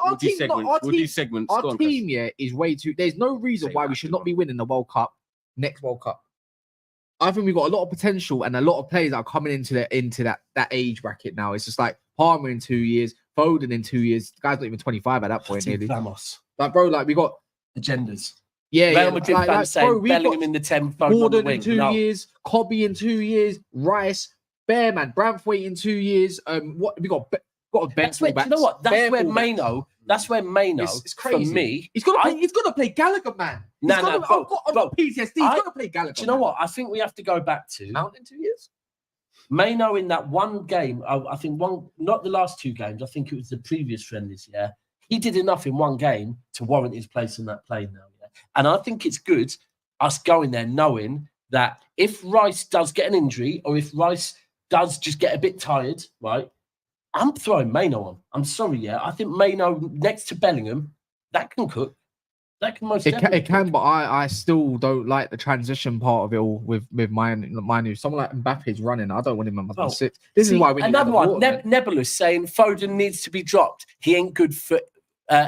We'll do segments. Our team, is way too... There's no reason why we should not be winning the World Cup, next World Cup. I think we've got a lot of potential and a lot of players that are coming into that age bracket now. It's just like Palmer in 2 years, Foden in 2 years. The guy's not even 25 at that point, nearly. Vamos. Like, bro, like, we got... Agendas. Real Madrid fans saying Bellingham in the 10, Foden Gordon on the wing. in 2 years, Cobby in 2 years, Rice, Bearman, Branthwaite in 2 years. What we got a bench. You know what? That's where Maino. It's crazy. For me, he's gonna play Gallagher, man. I've got PTSD. He's gonna play Gallagher. Do you know what? I think we have to go back to Mount in 2 years. Maino in that one game. I think not the last 2 games. I think it was the previous friendlies. Yeah, he did enough in one game to warrant his place in that plane now. Yeah, and I think it's good us going there knowing that if Rice does get an injury or if Rice does just get a bit tired, right? I'm throwing Maino on. I'm sorry, I think Maino next to Bellingham, that can cook. That can most definitely It can, but I still don't like the transition part of it all with Maino. Someone like Mbappe's running. I don't want him on my 6. This is why we need another one. Nebulous saying Foden needs to be dropped. He ain't good for.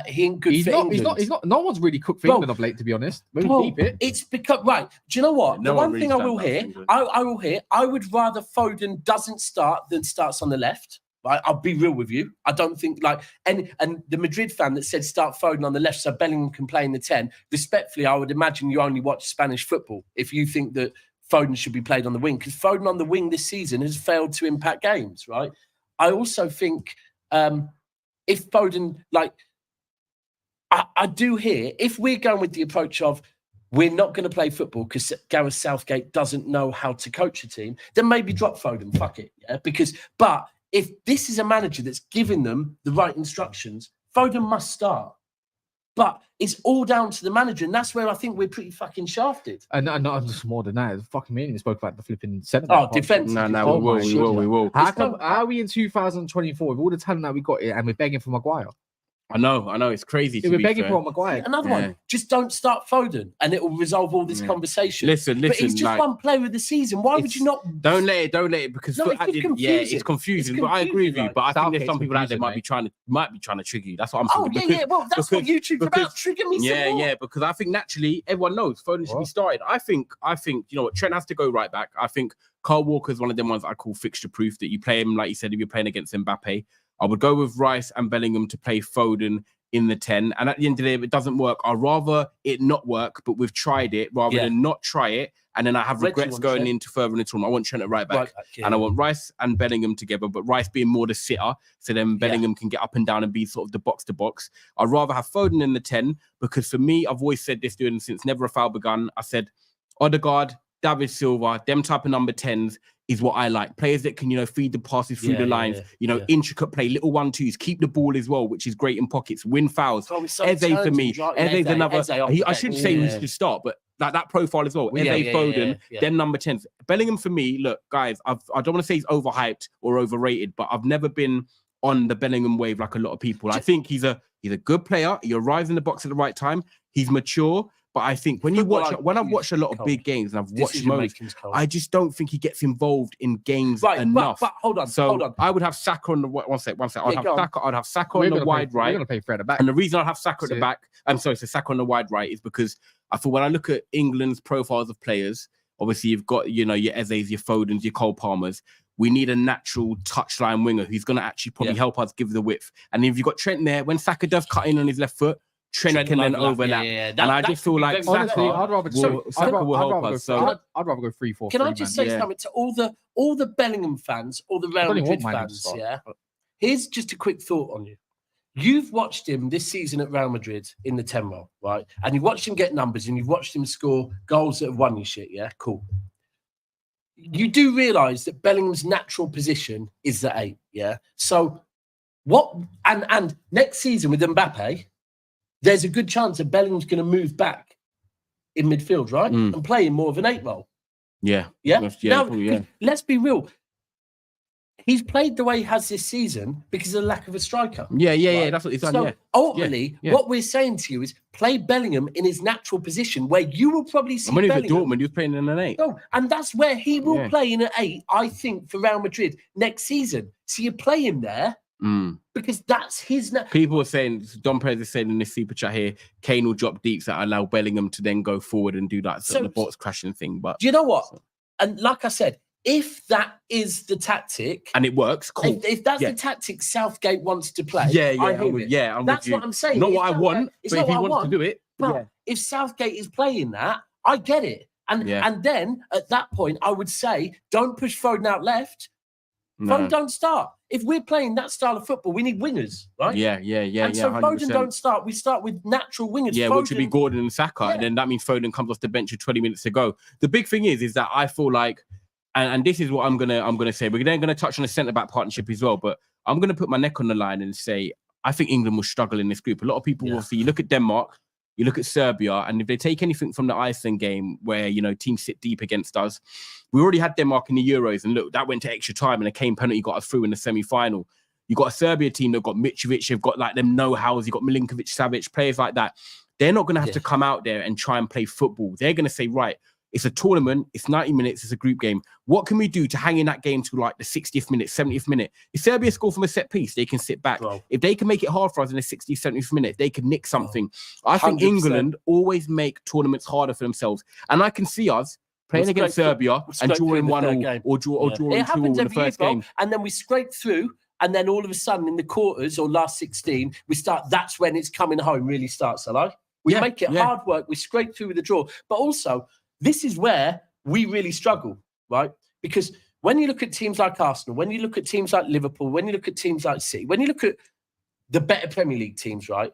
He's not. No one's really cooked for England of late, to be honest. Keep it. It's because right. Do you know what? The one thing I will hear. I would rather Foden doesn't start than starts on the left. Right? I'll be real with you. I don't think and the Madrid fan that said start Foden on the left so Bellingham can play in the 10. Respectfully, I would imagine you only watch Spanish football if you think that Foden should be played on the wing, because Foden on the wing this season has failed to impact games. Right? I also think if Foden I do hear, if we're going with the approach of we're not going to play football because Gareth Southgate doesn't know how to coach a team, then maybe drop Foden. Fuck it. Yeah. But if this is a manager that's giving them the right instructions, Foden must start. But it's all down to the manager, and that's where I think we're pretty fucking shafted. And not just more than that. It's fucking meaning we spoke about the flipping centre. Oh, defense. No, we will. How are we in 2024 with all the talent that we got here and we're begging for Maguire? I know, it's crazy. We're begging for Maguire. Another one, just don't start Foden, and it will resolve all this conversation. Listen. But he's just one player of the season. Why would you not? Don't let it because it's confusing. But I agree with you. But I think there's some people out there might be trying to trigger you. That's what I'm saying. Well, that's what YouTube's about. Trigger me. Yeah. Because I think naturally everyone knows Foden should be started. I think you know what, Trent has to go right back. I think Kyle Walker's one of them ones I call fixture proof, that you play him like you said if you're playing against Mbappe. I would go with Rice and Bellingham to play Foden in the 10. And at the end of the day, if it doesn't work, I'd rather it not work, but we've tried it rather than not try it. And then I have regrets going into further in the tournament. I want Trent at right back. And I want Rice and Bellingham together, but Rice being more the sitter. So then Bellingham can get up and down and be sort of the box to box. I'd rather have Foden in the 10 because for me, I've always said this since Never a Foul begun. I said, Odegaard, David Silva, them type of number 10s is what I like. Players that can, feed the passes through the lines, intricate play, little 1-2s, keep the ball as well, which is great in pockets, win fouls. Eze for me. Eze's another. I shouldn't say he should start, but that profile as well. Eze, Foden, them number 10s. Bellingham for me, look, guys, I don't want to say he's overhyped or overrated, but I've never been on the Bellingham wave like a lot of people. I think he's a good player. He arrives in the box at the right time. He's mature. But I think when I've watched a lot of big games and I've watched most, I just don't think he gets involved in games enough. But hold on. I would have Saka on the one sec. I'd have Saka on the wide right. We're gonna play Fred at the back. And the reason I have Saka at the back, Saka on the wide right is because I feel when I look at England's profiles of players, obviously you've got your Eze's, your Fodens, your Cole Palmers. We need a natural touchline winger who's going to actually probably help us give the width. And if you've got Trent there, when Saka does cut in on his left foot, Trent can then overlap. And I just feel like honestly, I'd rather help us. So I'd rather go 3-4. Can I just say something to all the Bellingham fans, all the Real Madrid fans? Here's just a quick thought on you. You've watched him this season at Real Madrid in the 10 role, right? And you've watched him get numbers and you've watched him score goals that have won you shit. Yeah, cool. You do realise that Bellingham's natural position is the 8. Yeah. So what? And next season with Mbappe, there's a good chance that Bellingham's going to move back in midfield, right? And play in more of an 8 role. Yeah. Let's be real. He's played the way he has this season because of the lack of a striker. Yeah. That's what he's done. So ultimately, what we're saying to you is play Bellingham in his natural position where you will probably see Bellingham. Bellingham. When he was playing in an 8. No, and that's where he will play in an 8, I think, for Real Madrid next season. So you play him there. Because that's his. People are saying, Don Perez is saying in this super chat here, Kane will drop deeps that allow Bellingham to then go forward and do that the box crashing thing. But do you know what? And like I said, if that is the tactic and it works, cool. If that's the tactic Southgate wants to play, I'm that's what I'm saying. Not what I want, but if he wants to do it. But if Southgate is playing that, I get it. And then at that point, I would say, don't push Foden out left. Foden don't start. If we're playing that style of football, we need wingers, right? Yeah. And so 100%. Foden don't start. We start with natural wingers. Yeah, which would be Gordon and Saka. And then that means Foden comes off the bench with 20 minutes to go. The big thing is that I feel like, and this is what I'm gonna say. We're then gonna touch on the centre-back partnership as well, but I'm gonna put my neck on the line and say I think England will struggle in this group. A lot of people will see. You look at Denmark, you look at Serbia, and if they take anything from the Iceland game where teams sit deep against us, we already had Denmark in the Euros, and look, that went to extra time, and a Kane penalty got us through in the semi-final. You got a Serbia team that got Mitrovic, they've got like them know-hows, you got Milinkovic, Savic, players like that. They're not going to have to come out there and try and play football. They're going to say, right, it's a tournament, it's 90 minutes, it's a group game. What can we do to hang in that game to like the 60th minute, 70th minute? If Serbia score from a set piece, they can sit back. If they can make it hard for us in the 60th, 70th minute, they can nick something. I think 100%. England always make tournaments harder for themselves. And I can see us playing against Serbia and drawing 1-1 or drawing 2-2 in the first game. And then we scrape through, and then all of a sudden in the quarters or last 16, we start. That's when it's coming home really starts, We make it hard work. We scrape through with the draw. But also, this is where we really struggle, right? Because when you look at teams like Arsenal, when you look at teams like Liverpool, when you look at teams like City, when you look at the better Premier League teams, right?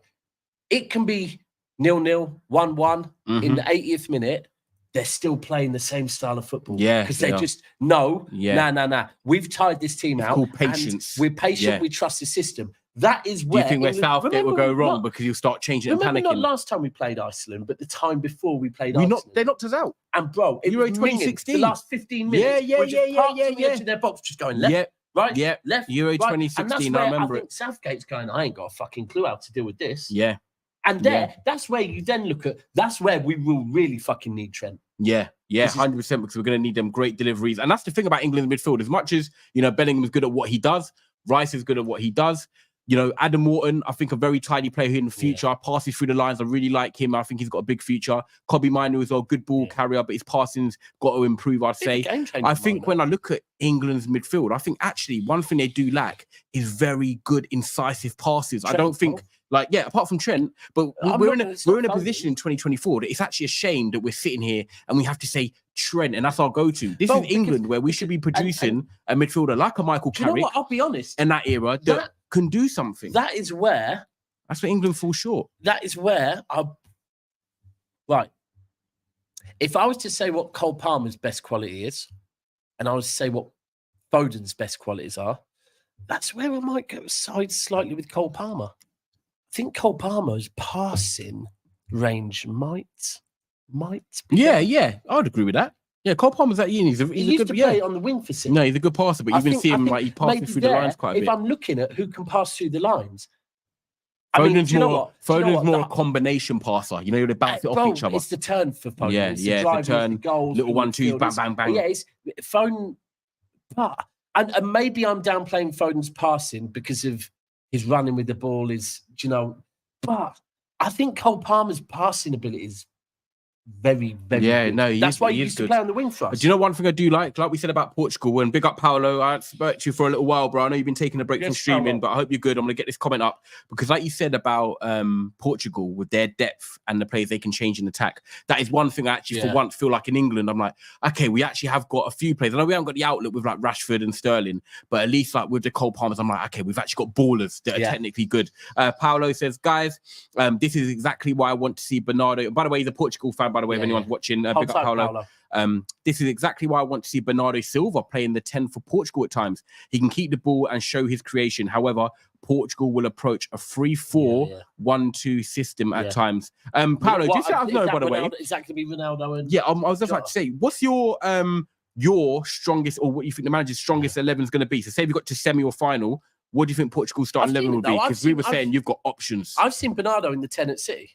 It can be 0-0, 1-1 in the 80th minute. They're still playing the same style of football. Because they just know, nah. We've tied this team out. Called patience. We're patient. We trust the system. That is Do where you think where England- Southgate will go remember wrong not- because he'll start changing and Remember not panicking? last time we played Iceland, but the time before we played Iceland. They knocked us out. And bro, it Euro was minging 2016. the last 15 minutes. Yeah, we're just parked on the yeah. edge of their box, just going left, Yeah, right, yeah. left, Euro right. 2016, And that's I where remember I think Southgate's going, I ain't got a fucking clue how to deal with this. Yeah, And that's where you then look at, that's where we will really fucking need Trent. yeah, 100%, because we're going to need them great deliveries. And that's the thing about England's midfield. As much as, Bellingham's good at what he does, Rice is good at what he does. Adam Morton, I think a very tidy player here in the future. Passes through the lines. I really like him. I think he's got a big future. Kobe Minu as well, good ball carrier, but his passing's got to improve, I'd say. I think when I look at England's midfield, I think actually one thing they do lack is very good, incisive passes. I don't think, apart from Trent, but we're in a position in 2024 that it's actually a shame that we're sitting here and we have to say Trent, and that's our go-to. This is England, where we should be producing a midfielder like a Michael Carrick. You know what? I'll be honest. In that era, that can do something. That's where England falls short. That is where right. If I was to say what Cole Palmer's best quality is, and I was to say what Foden's best qualities are, that's where I might go side slightly with Cole Palmer. I think Cole Palmer's passing range might be Yeah, I'd agree with that. Yeah, Cole Palmer's that year. He's a used good to play on the wing for City. No, he's a good passer, but you can see him like he passes through the lines quite a bit. If I'm looking at who can pass through the lines, Foden's more a combination passer. They bounce it off each other. It's the turn for Foden. Yeah, it's the turn. Goals, little 1-2s, bang, bang, bang. Yeah, it's Foden. And maybe I'm downplaying Foden's passing because of his running with the ball. But I think Cole Palmer's passing ability is very, very good. That's why he used to play on the wing for us. But do you know one thing I do like we said about Portugal, and big up Paolo, I haven't spoken to you for a little while, bro. I know you've been taking a break from streaming, but I hope you're good. I'm going to get this comment up because like you said about Portugal with their depth and the players they can change in attack, that is one thing I actually for once feel like in England, I'm like, okay, we actually have got a few players. I know we haven't got the outlet with like Rashford and Sterling, but at least like with the Cole Palmers, I'm like, okay, we've actually got ballers that are technically good. Paolo says, guys, this is exactly why I want to see Bernardo. By the way, he's a Portugal fan, by the way, if anyone's watching. Big up Paolo. This is exactly why I want to see Bernardo Silva playing the 10 for Portugal at times. He can keep the ball and show his creation. However, Portugal will approach a 3-4-1-2 system at times. Paolo, just let us know, by the way. Is that going to be Ronaldo? And I was just about to say, what's your strongest, or what you think the manager's strongest 11 is going to be? So say we got to semi or final, what do you think Portugal's starting 11 will be? Because we were saying you've got options. I've seen Bernardo in the 10 at City.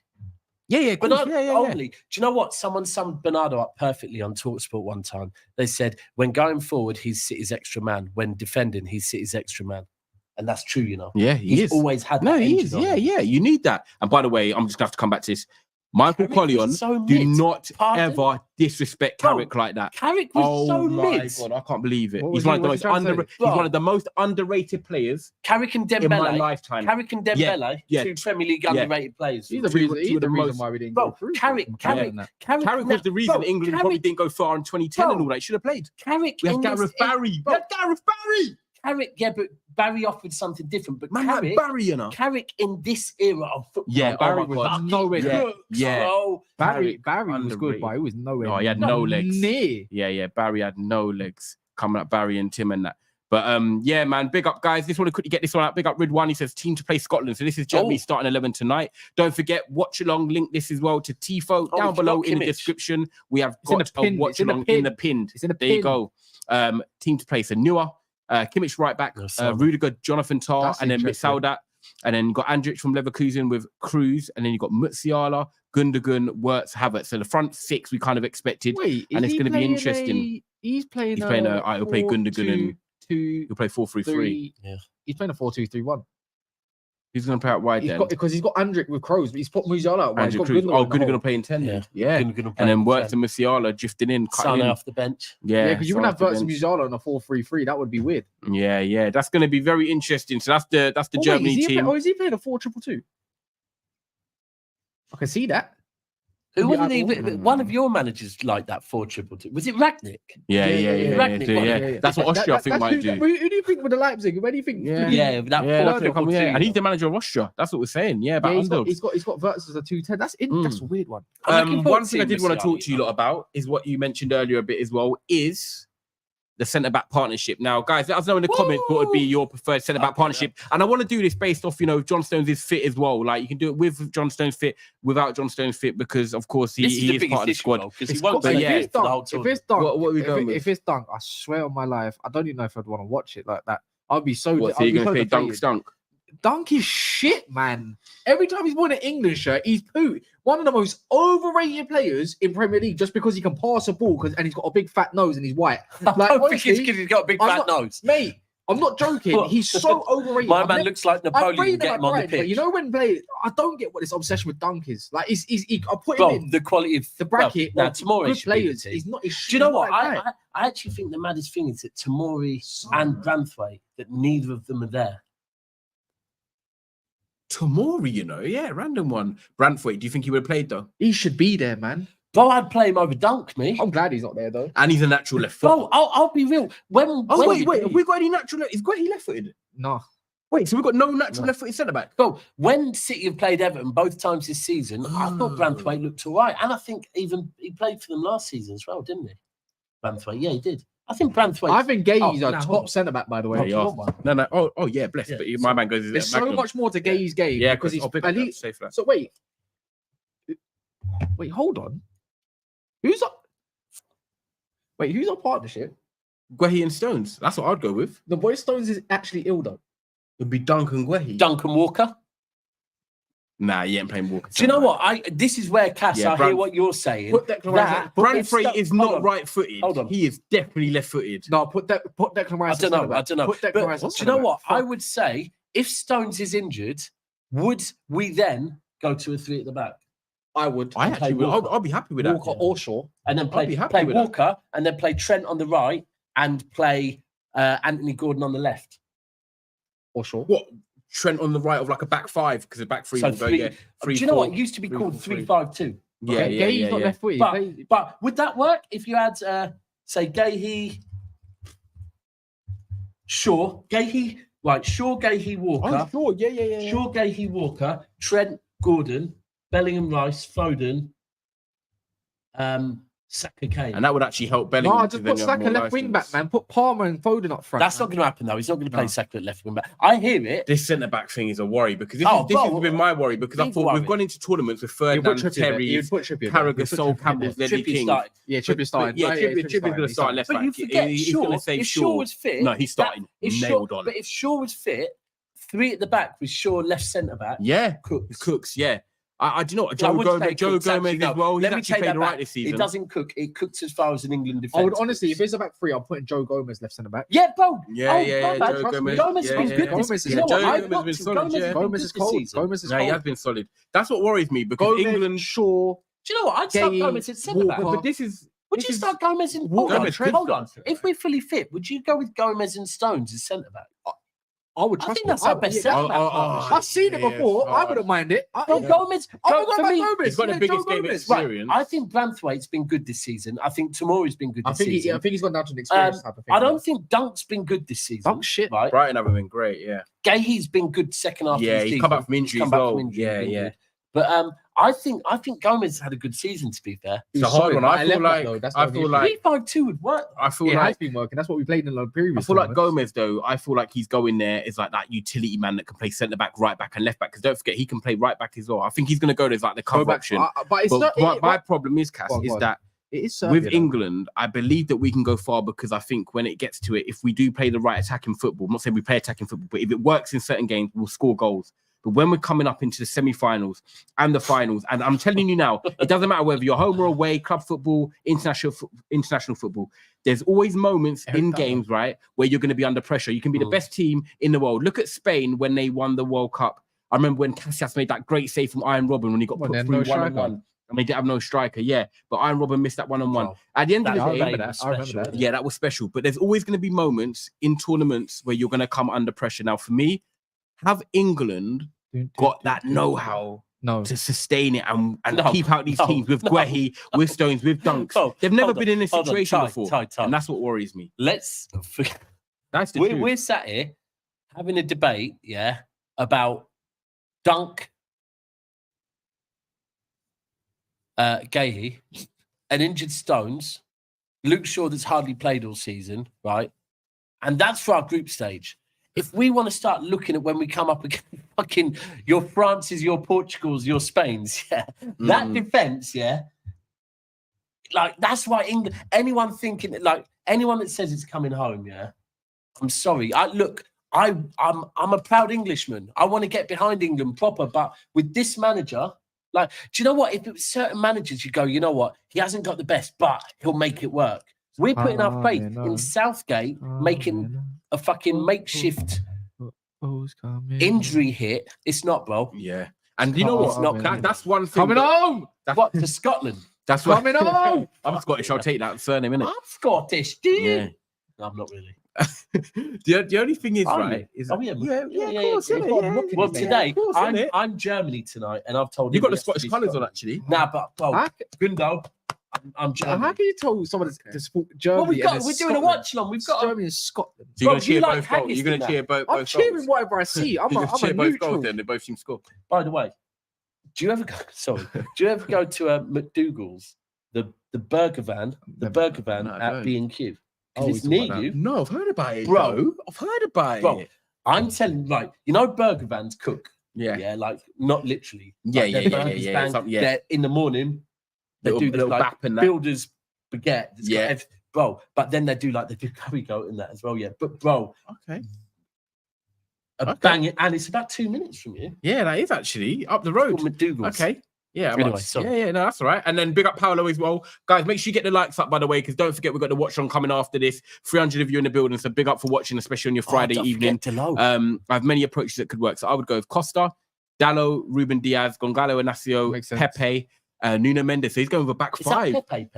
Yeah. Only. Do you know what? Someone summed Bernardo up perfectly on TalkSport one time. They said, when going forward, he's City's extra man. When defending, he's City's extra man. And that's true, Yeah, he's always had that. No, he is. Yeah. You need that. And by the way, I'm just going to have to come back to this. Michael Collion, do not ever disrespect Carrick like that. Carrick was so mid. Oh my God, I can't believe it. He's one of the most underrated players. Carrick and Dembele in my lifetime. Carrick and Dembele, two Premier League underrated players. He's the reason why we didn't go through. Carrick was the reason England probably didn't go far in 2010 and all that. He should have played. Carrick. We have Gareth Barry. Carrick, but Barry offered something different. But Carrick in this era of football, Barry was nowhere. Barry was good, but he was nowhere. Oh, he had no legs. Near. Yeah. Barry had no legs. Coming up, Barry and Tim and that. But man, big up, guys. Just want to quickly get this one out. Big up Ridwan. He says team to play Scotland. So this is Germany starting 11 tonight. Don't forget, Watchalong. Link this as well to Tifo down below in the description. We have got a Watchalong in the pinned. There you go. Team to play. So Neuer. Kimmich right back, Rudiger, Jonathan Tah, and then Mitsaudat. And then you got Andrich from Leverkusen with Cruz, and then you got Musiala, Gundogan, Wirtz, Havertz. So the front six we kind of expected, and it's going to be interesting. He's playing. He'll play Gundogan and he'll play 4-3-3. Yeah, he's playing a 4-2-3-1. Who's going to play out wide then? Because he's got Andrich with Kroos, but he's put Musiala out wide. Gundogan going to play in 10 then. Yeah. And then Wirtz and Musiala drifting in, cutting in. Off the bench. Yeah, because you wouldn't have Wirtz and Musiala on a 4-3-3. That would be weird. Yeah. That's going to be very interesting. So that's the Germany team. Is he playing a 4-2-2? I can see that. One of your managers like that 4-2-2. Was it Ragnick? Yeah. That's what Austria I think might do. Who do you think with the Leipzig? Where do you think? Yeah, that 4-2-2. And he's the manager of Austria. That's what we're saying. Yeah, about he's got Wirtz as a 2-10. That's a weird one. One thing I did want to talk to you lot about is what you mentioned earlier a bit as well. Is the centre-back partnership. Now, guys, let us know in the comments what would be your preferred centre-back partnership. And I want to do this based off, if John Stones is fit as well. Like, you can do it with John Stones fit, without John Stones fit, because, of course, he is part of the squad. Because he won't play for the whole tour. If it's Dunk, what are we going with? If it's Dunk, I swear on my life, I don't even know if I'd want to watch it like that. I'll be so... What, so you're going to say Dunk? Dunk is shit, man. Every time he's worn an England shirt, he's poot. One of the most overrated players in Premier League just because he can pass a ball and he's got a big fat nose and he's white. Like, I don't think it's because he's got a big fat nose. Mate, I'm not joking. He's so overrated. My man looks like Napoleon. Get him on the pitch. But when players, I don't get what this obsession with Dunk is. Like, I put him in the quality of the bracket. Now, Tomori good players. He's not. Do you know what? I actually think the maddest thing is that Tomori and Branthwaite, that neither of them are there. Tomori, yeah, random one. Branthwaite, do you think he would have played though? He should be there, man. Bro, I'd play him over Dunk, me. I'm glad he's not there though. And he's a natural left foot. Bro, I'll be real. Wait, have we got any natural? Is Guehi left-footed? No. Wait, so we've got no natural left-footed centre-back? Bro, when City have played Everton both times this season, I thought Branthwaite looked all right. And I think even he played for them last season as well, didn't he? Branthwaite, yeah, he did. I think Branthwaite. I think Guehi's a top centre back, by the way. No. Oh, yeah, bless. But my man goes. There's so much more to Guehi's game. Yeah, because he's big. Safe for that. So wait, hold on. Who's our partnership? Guehi and Stones. That's what I'd go with. The boy Stones is actually ill though. It'd be Dunk and Guehi. Dunk and Walker. Nah, you ain't playing Walker. Do you know what? This is where Cass. I hear what you're saying. Branthwaite is not right-footed. Hold on. He is definitely left-footed. No, put Declan Rice. I don't know. But do you know what? I would say if Stones is injured, would we then go to a 3 at the back? I would. I actually would. I'll be happy with that. Walker or Shaw, and then play Walker, and then play Trent on the right, and play Anthony Gordon on the left. Or Shaw. What? Trent on the right of like a back five, because the back three will go, yeah. Do you know what? It used to be called 3-5-2. Yeah. Not left footed. But would that work if you had, say, Guehi, Shaw, Guehi, Walker? Oh, sure. Yeah. Shaw, Guehi, Walker, Trent, Gordon, Bellingham, Rice, Foden, Saka, Kane. And that would actually help Bellingham. No, just put Saka left wing back, man. Put Palmer and Foden up front. That's not going to happen, though. He's not going to play Saka at left wing back. I hear it. This centre-back thing is a worry, because this has been my worry, because I thought we've gone into tournaments with Ferdinand, Terry, Carragher, Sol, Campbell's, Ledley King. Yeah, Trippier's starting. Yeah, Trippier's going to start left back. But you forget if Shaw was fit. No, he's starting. Nailed on. But if Shaw was fit, 3 at the back with Shaw left centre-back. Yeah, Cooks, yeah. I do you know what? Joe Gomez as well. He's actually played right this season. It doesn't cook. It cooks as far as an England defence. I would honestly, if it's a back 3, I'm putting Joe Gomez left centre back. Yeah, bro. Yeah. Joe Gomez. Gomez has been good. Gomez has been solid. Gomez is cold. Gomez is cold. He has been solid. That's what worries me, because England. Shaw. Do you know what? I'd start Gomez at centre back. But this is. Would you start Gomez in? Hold on. If we're fully fit, would you go with Gomez and Stones as centre back? I would trust. I think that's our best centre back. I've seen it before. I wouldn't mind it. Gomez. He's got the biggest game experience. I think Branthwaite's been good this season. I think Tomori's been good this season. I think he's gone down to an experience type of thing. I don't think Dunk's been good this season. Dunk's shit. Right? Brighton haven't been great, yeah. Guehi's been good second half. Yeah, he's come back from injury as well. Yeah. But I think Gomez had a good season, to be fair. It's a hard one. I feel like 3-5-2 would work. I feel it like has been working. That's what we played in the previous. I feel like Gomez, though. I feel like he's going there as like that utility man that can play centre back, right back, and left back. Because don't forget, he can play right back as well. I think he's going to go there as like the cover option. But it's not. My problem is, Cass, is that with England, I believe that we can go far, because I think when it gets to it, if we do play the right attacking football, I'm not saying we play attacking football, but if it works in certain games, we'll score goals. But when we're coming up into the semi-finals and the finals, and I'm telling you now, it doesn't matter whether you're home or away, club football, international football, there's always moments in games, right, where you're going to be under pressure. You can be the best team in the world. Look at Spain when they won the World Cup. I remember when Casillas made that great save from Iron Robben when he got put through 1-on-1. And they didn't have no striker, but Iron Robben missed that 1-on-1. At the end of the day, I remember that. Yeah, that was special. But there's always going to be moments in tournaments where you're going to come under pressure. Now, for me, have England got that know-how to sustain it and keep out these teams with Guehi, with Stones, with Dunks? They've never been in this situation before. And that's what worries me. We're sat here having a debate, about Dunk, Guehi, and injured Stones, Luke Shaw that's hardly played all season, right? And that's for our group stage. If we want to start looking at when we come up against fucking your France's, your Portugal's, your Spain's, that defense, like that's why England. Anyone thinking like anyone that says it's coming home, I'm sorry. I'm a proud Englishman. I want to get behind England proper, but with this manager, like, do you know what? If it was certain managers, you go, you know what? He hasn't got the best, but he'll make it work. We're putting our faith in Southgate making a fucking makeshift injury hit. It's not, bro. Yeah. And you know what? It's not That's one thing. Coming home. What, to Scotland? That's Coming home. I'm Scottish. I'll take that surname, innit? I'm Scottish, dude. Yeah. No, I'm not really. The only thing is, Are right? you? Is Oh, yeah, of course, yeah. innit? Well, today, Of course, innit? I'm Germany tonight, and I've told You got the yesterday Scottish colours on, Scotland. actually. Nah, but Gundo, I'm German. How can you tell someone to support Germany? Well, we're doing a watch along. We've got Germany and Scotland. So you're going Bro, to cheer you like both goals. haggis You're going to in cheer both I'm goals. cheering whatever I see. I'm You're a going to cheer both neutral. goals then. They both seem to score. By the way, do you ever go? Sorry, do you ever go to McDougal's, the burger van, No, I at don't. B&Q? Oh, Because it's we talk near about you, No, I've heard about it, Bro. I've heard about bro. it. I'm telling you, like, you know, burger vans cook. Yeah. Like not literally. Yeah, Like, yeah, their yeah, burgers yeah, bang, something, yeah. They're in the morning. They do this little like bap and that. builders baguette. That's got Yeah. bro. But then they do curry goat and that as well. Yeah, but bro, Okay. a Okay. bang it, and it's about 2 minutes from you. Yeah, that is actually up the It's road. called McDougal's. Okay. Yeah, Anyway, much. sorry. No, that's all right. And then big up Paolo as well. Guys, make sure you get the likes up, by the way, because don't forget, we've got the watch on coming after this. 300 of you in the building, so big up for watching, especially on your Friday don't evening. forget Delo. I have many approaches that could work. So I would go with Costa, Dallo, Ruben Diaz, Gonzalo Inacio, Makes sense. Pepe, Nuno Mendes. So he's going with a back Is five. that Pepe?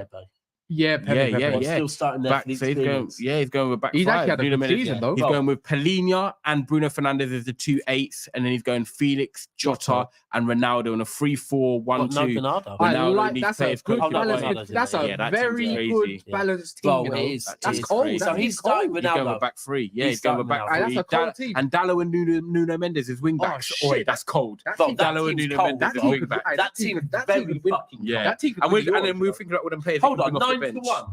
Yeah, Pepe. Yeah, Well, still starting there. Back, For the so he's going, experience. he's going with back He's five. actually had a Nuno good Mendes, season, yeah. though. He's going with Palhinha and Bruno Fernandes as the 2 8s, and then he's going Felix, Jota, and Ronaldo in a 3-4-1-2. No, Bernardo. I Ronaldo like needs that's players a good cooking balance. away. balance. That's a Yeah, that very seems good crazy. balanced team. Bro, you know? it is. That's It is cold. crazy. That's So he's cold. starting He's going Ronaldo. with back three. Yeah, He's he's going with back starting three. That's a cold team. And Dallo and Nuno Mendes is wing backs. Oh, Oh, shit. that's cold. That Bro, team- that Dallo and team's Nuno cold, Mendes bro. is wing back. That team that very team could win. fucking Yeah. That team could And win we're Euros, bro. thinking about all them players. Hold that on, bring off the 9 to bench. 1.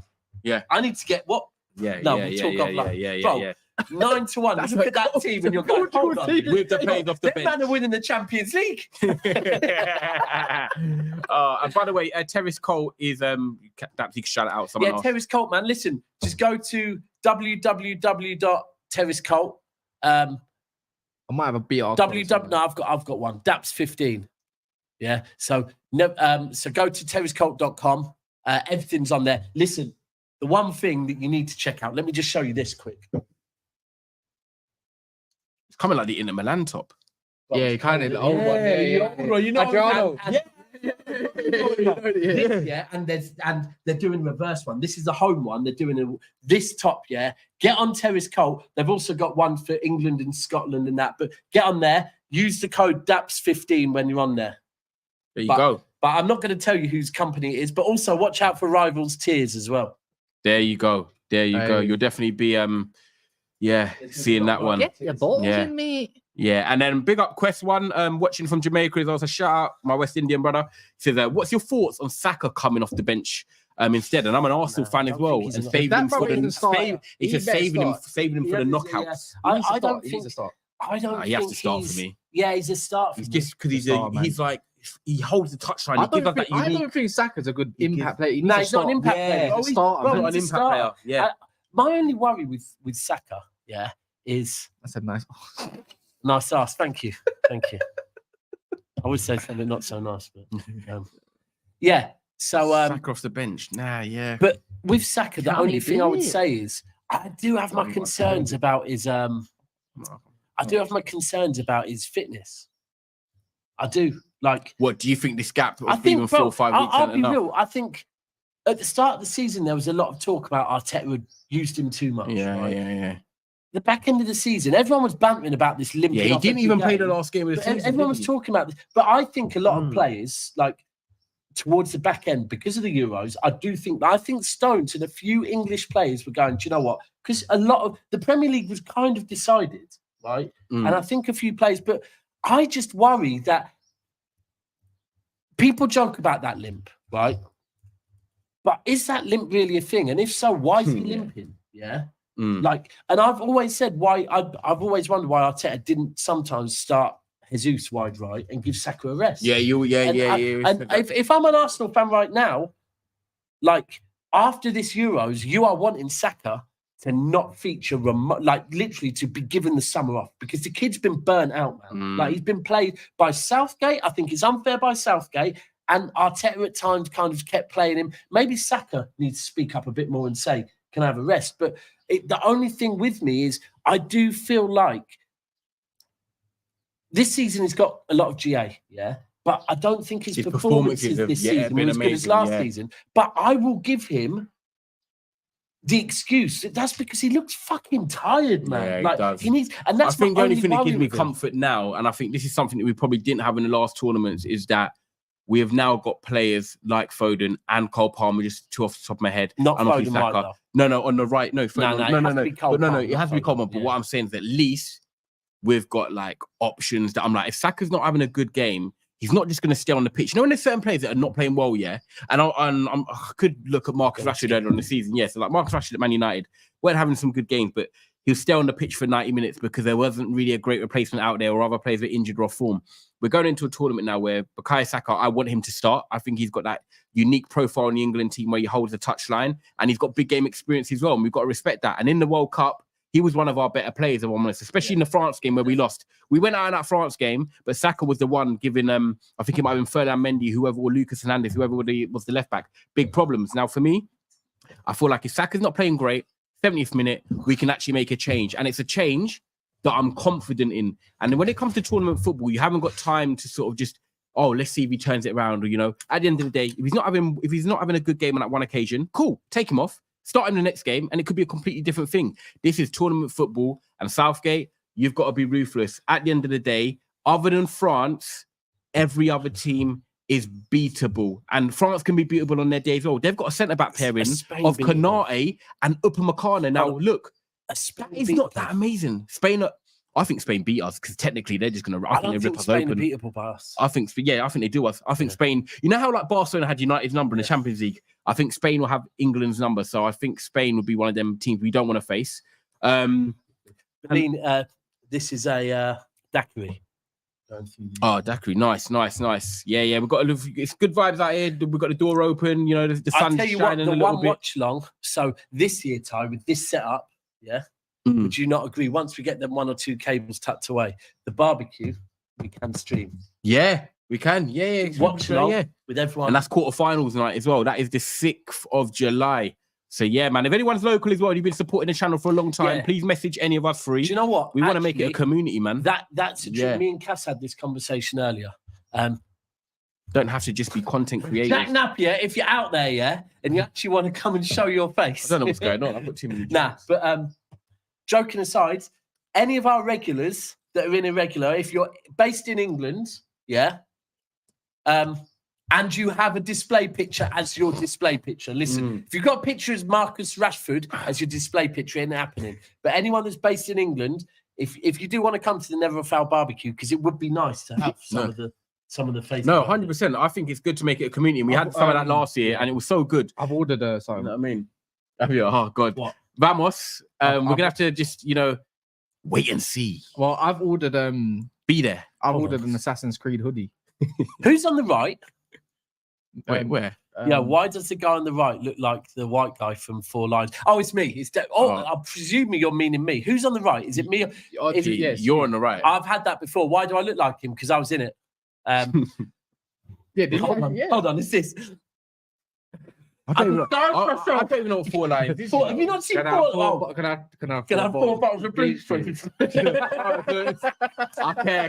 Yeah. I need to get what? Yeah, No, yeah, we'll yeah, talk yeah, offline. yeah, yeah, Bro, yeah. 9 to 1. That's You look at that like- team and you're going, hold on. With the players off the Them bench. man are winning the Champions League. And by the way, Terrace Cole is that you can shout it out. Someone Yeah, else. Terrace Colt, man. Listen, just go to www.terracecolt. I might have a BR. www. No, I've got one. Daps 15. Yeah. So go to terracecolt.com. Everything's on there. Listen, the one thing that you need to check out. Let me just show you this quick. It's coming like the Inter Milan top. Yeah, kind of. Oh, You know, Adriano. and they're doing the reverse one. This is the home one. They're doing this top. Yeah, get on Terrace Colt. They've also got one for England and Scotland and that. But get on there. Use the code DAPS15 when you're on there. There you go. But I'm not going to tell you whose company it is. But also watch out for Rivals Tiers as well. There you go. There you go. You'll definitely be seeing that one. Get your balls Yeah. in me. Yeah, and then big up Quest One, watching from Jamaica is also shout out my West Indian brother. He says, "What's your thoughts on Saka coming off the bench instead?" And I'm an Arsenal fan I as don't well, think he's and enough. saving That him for brother the isn't starting. It's just He better saving him start. for the Yeah, knockouts. I don't He needs think. to start. I don't. He has to think start for he's- me. Yeah, he's a start. For He's me. just because He's like he holds the touchline. I He gives us don't, that unique. think Saka's a good He impact player. He No, needs he's to not an start. impact player. He's a Oh, starter, bro, man. Not an he's a impact starter. player. Yeah. My only worry with Saka, is That's a nice. nice ass. Thank you. I would say something not so nice, but yeah. So Saka off the bench. Nah, yeah. but with Saka, the Can only he thing I would be? say is I do have my concerns about his fitness. I do. Like, What do you think this gap of I think, even bro, 4 or 5 weeks I'll isn't be enough? real. I think at the start of the season there was a lot of talk about Arteta had used him too much. Yeah, right? yeah. The back end of the season, everyone was bantering about this limping. Yeah, he off didn't every even play game. the last game of the But season. everyone was did he? talking about this. But I think a lot of players, like towards the back end, because of the Euros, I think Stones and a few English players were going, do you know what? Because a lot of the Premier League was kind of decided, right? And I think a few players, but I just worry that people joke about that limp, right? But is that limp really a thing? And if so, why is he limping? Yeah. Like, and I've always said why I've always wondered why Arteta didn't sometimes start Jesus wide right and give Saka a rest. Yeah, And if I'm an Arsenal fan right now, like after this Euros, you are wanting Saka to not feature like literally to be given the summer off because the kid's been burnt out, man. Like he's been played by Southgate. I think it's unfair by Southgate. And Arteta at times kind of kept playing him. Maybe Saka needs to speak up a bit more and say, can I have a rest? But the only thing with me is I do feel like this season has got a lot of GA, yeah? But I don't think his performances this season were as good as last season. But I will give him the excuse. That's because he looks fucking tired, man. Yeah, like he needs, and that's I think the only thing that gives me him. comfort now, and I think this is something that we probably didn't have in the last tournaments, is that we have now got players like Foden and Cole Palmer, just two off the top of my head. Not and Foden, right, though. No, on the right. No, Foden, no, it has to be Cole Palmer. But what I'm saying is at least we've got like options that I'm like, if Saka's not having a good game, he's not just going to stay on the pitch. You know, when there's certain players that are not playing well, yeah? And I could look at Marcus Rashford earlier on the season, yeah. So like Marcus Rashford at Man United, weren't having some good games, but he'll stay on the pitch for 90 minutes because there wasn't really a great replacement out there or other players were injured or off form. We're going into a tournament now where Bukayo Saka, I want him to start. I think he's got that unique profile in the England team where he holds the touchline and he's got big game experience as well. And we've got to respect that. And in the World Cup, he was one of our better players, if I'm honest, especially in the France game where we lost. We went out in that France game, but Saka was the one giving, I think it might have been Ferdinand Mendy, whoever, or Lucas Hernandez, whoever was the left back, big problems. Now, for me, I feel like if Saka's not playing great, 70th minute, we can actually make a change. And it's a change that I'm confident in. And when it comes to tournament football, you haven't got time to sort of just, oh, let's see if he turns it around. Or, you know, at the end of the day, if he's not having a good game on that one occasion, cool, take him off. Start him the next game, and it could be a completely different thing. This is tournament football, and Southgate, you've got to be ruthless. At the end of the day, other than France, every other team is beatable, and France can be beatable on their day as well. They've got a centre-back pairing of Konate and Upamecano. Now, look, that is not that amazing. I think Spain beat us because technically they're just going to. I think they rip us open. Beatable by us. I think they do us. I think Spain. You know how like Barcelona had United's number in the Champions League. I think Spain will have England's number. So I think Spain will be one of them teams we don't want to face. I mean, this is a daiquiri. Oh, daiquiri, nice. Yeah. We've got it's good vibes out here. We've got the door open. You know, the sun's shining a little bit. Watch long. So this year, Ty, with this setup, yeah. Would you not agree? Once we get them one or two cables tucked away, the barbecue we can stream. Yeah, we can. Yeah. Watch along with everyone, and that's quarterfinals night as well. That is the 6th of July. So yeah, man. If anyone's local as well, you've been supporting the channel for a long time. Please message any of us free. Do you know what? We want to make it a community, man. That's a dream. Me and Cass had this conversation earlier. Don't have to just be content creators. Jack Napier, if you're out there, yeah, and you actually want to come and show your face. I don't know what's going on. I've got too many. But joking aside, any of our regulars that are in irregular, if you're based in England, yeah, and you have a display picture as your display picture, listen, if you've got a picture as Marcus Rashford as your display picture, it ain't happening. But anyone that's based in England, if you do want to come to the Never Foul barbecue, because it would be nice to have some of the faces. No, 100%. I think it's good to make it a community. And we had some of that last year, and it was so good. I've ordered something. You know what I mean? Oh God. What? Vamos. We're gonna have to just, wait and see. Well, I've ordered be there. I've ordered an Assassin's Creed hoodie. Who's on the right? Wait, where? Why does the guy on the right look like the white guy from Four Lines? Oh, it's me. I'm presuming you're meaning me. Who's on the right? Is it me? Yes, you're on the right. I've had that before. Why do I look like him? Because I was in it. Hold on. It's this. I don't even know what Four Lines is. Have you not seen Four? Can I have 4 bottles of bleach? Okay.